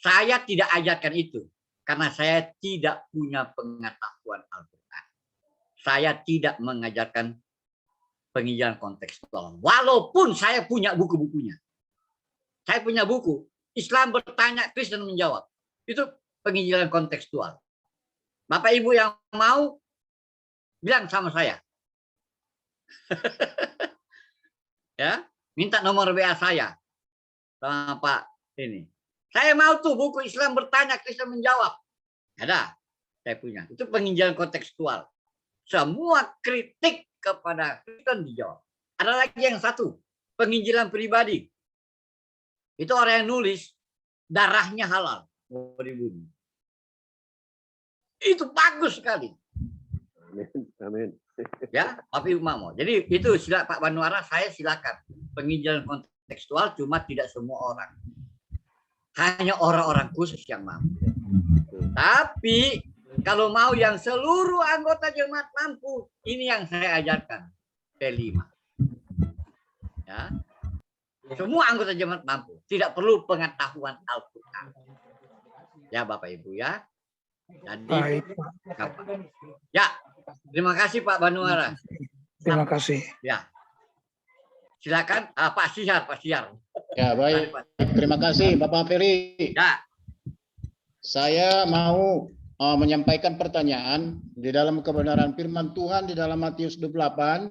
Saya tidak ajarkan itu karena saya tidak punya pengetahuan Al-Quran. Saya tidak mengajarkan penginjilan kontekstual. Walaupun saya punya buku-bukunya. Saya punya buku. Islam bertanya, Kristen menjawab. Itu penginjilan kontekstual. Bapak Ibu yang mau, bilang sama saya. Ya, minta nomor WA saya. Sama Pak ini. Saya mau tuh buku Islam bertanya, Kristen menjawab. Ada, saya punya. Itu penginjilan kontekstual. Semua kritik kepada Kristen dijawab. Ada lagi yang satu, penginjilan pribadi. Itu orang yang nulis, darahnya halal. Mau dibunuh. Itu bagus sekali. Amin. Ya, tapi mau. Jadi itu Pak Banuara, saya silakan. Penginjilan kontekstual cuma tidak semua orang. Hanya orang-orang khusus yang mampu. Tapi kalau mau yang seluruh anggota jemaat mampu, ini yang saya ajarkan. P5. Ya. Semua anggota jemaat mampu. Tidak perlu pengetahuan Al-Quran. Ya Bapak Ibu ya. Jadi, ya, terima kasih Pak Banuara. Terima kasih. Ya. Silakan Pak Syihar. Ya, baik. Terima kasih Bapak Ferry. Ya. Saya mau menyampaikan pertanyaan di dalam kebenaran firman Tuhan di dalam Matius 28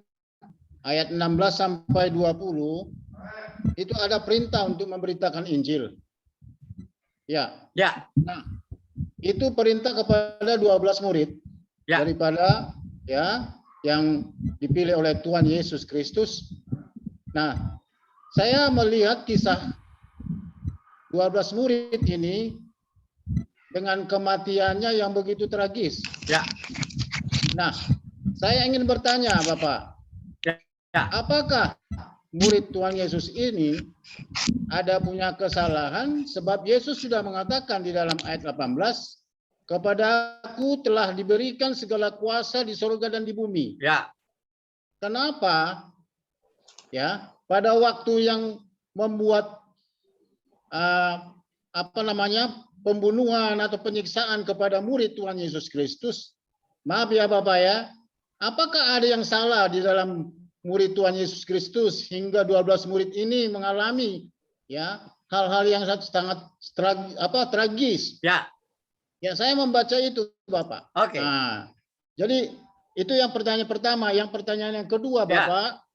ayat 16 sampai 20 itu ada perintah untuk memberitakan Injil. Ya. Ya. Nah, itu perintah kepada 12 murid ya. Daripada ya yang dipilih oleh Tuhan Yesus Kristus. Nah, saya melihat kisah 12 murid ini dengan kematiannya yang begitu tragis. Ya. Nah, saya ingin bertanya, Bapak. Ya. Apakah murid Tuhan Yesus ini ada punya kesalahan? Sebab Yesus sudah mengatakan di dalam ayat 18, kepadaku telah diberikan segala kuasa di surga dan di bumi. Ya. Kenapa? Ya, pada waktu yang membuat pembunuhan atau penyiksaan kepada murid Tuhan Yesus Kristus. Maaf ya Bapak ya, apakah ada yang salah di dalam murid Tuhan Yesus Kristus hingga 12 murid ini mengalami ya hal-hal yang sangat tragis? Ya. Ya, saya membaca itu Bapak. Oke. Nah, jadi itu yang pertanyaan pertama. Yang pertanyaan yang kedua Bapak,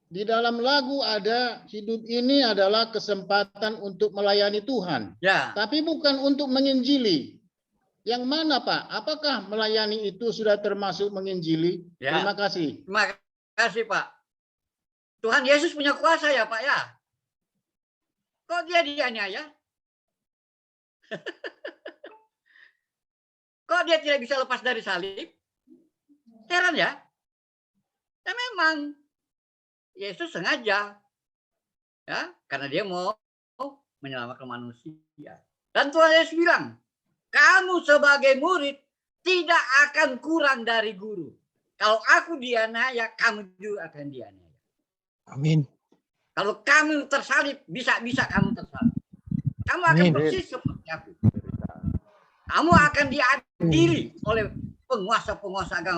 di dalam lagu ada hidup ini adalah kesempatan untuk melayani Tuhan. Ya. Tapi bukan untuk menginjili. Yang mana Pak? Apakah melayani itu sudah termasuk menginjili? Ya. Terima kasih. Terima kasih Pak. Tuhan Yesus punya kuasa ya Pak ya. Kok dia dianiaya? Kok dia tidak bisa lepas dari salib? Heran ya. Ya memang. Yesus sengaja, ya, karena dia mau menyelamatkan manusia. Dan Tuhan Yesus bilang, kamu sebagai murid tidak akan kurang dari guru. Kalau aku dianiaya, kamu juga akan dianiaya. Amin. Kalau kamu tersalib, bisa-bisa kamu tersalib. Kamu akan persis seperti aku. Kamu akan diadili oleh penguasa-penguasa agama.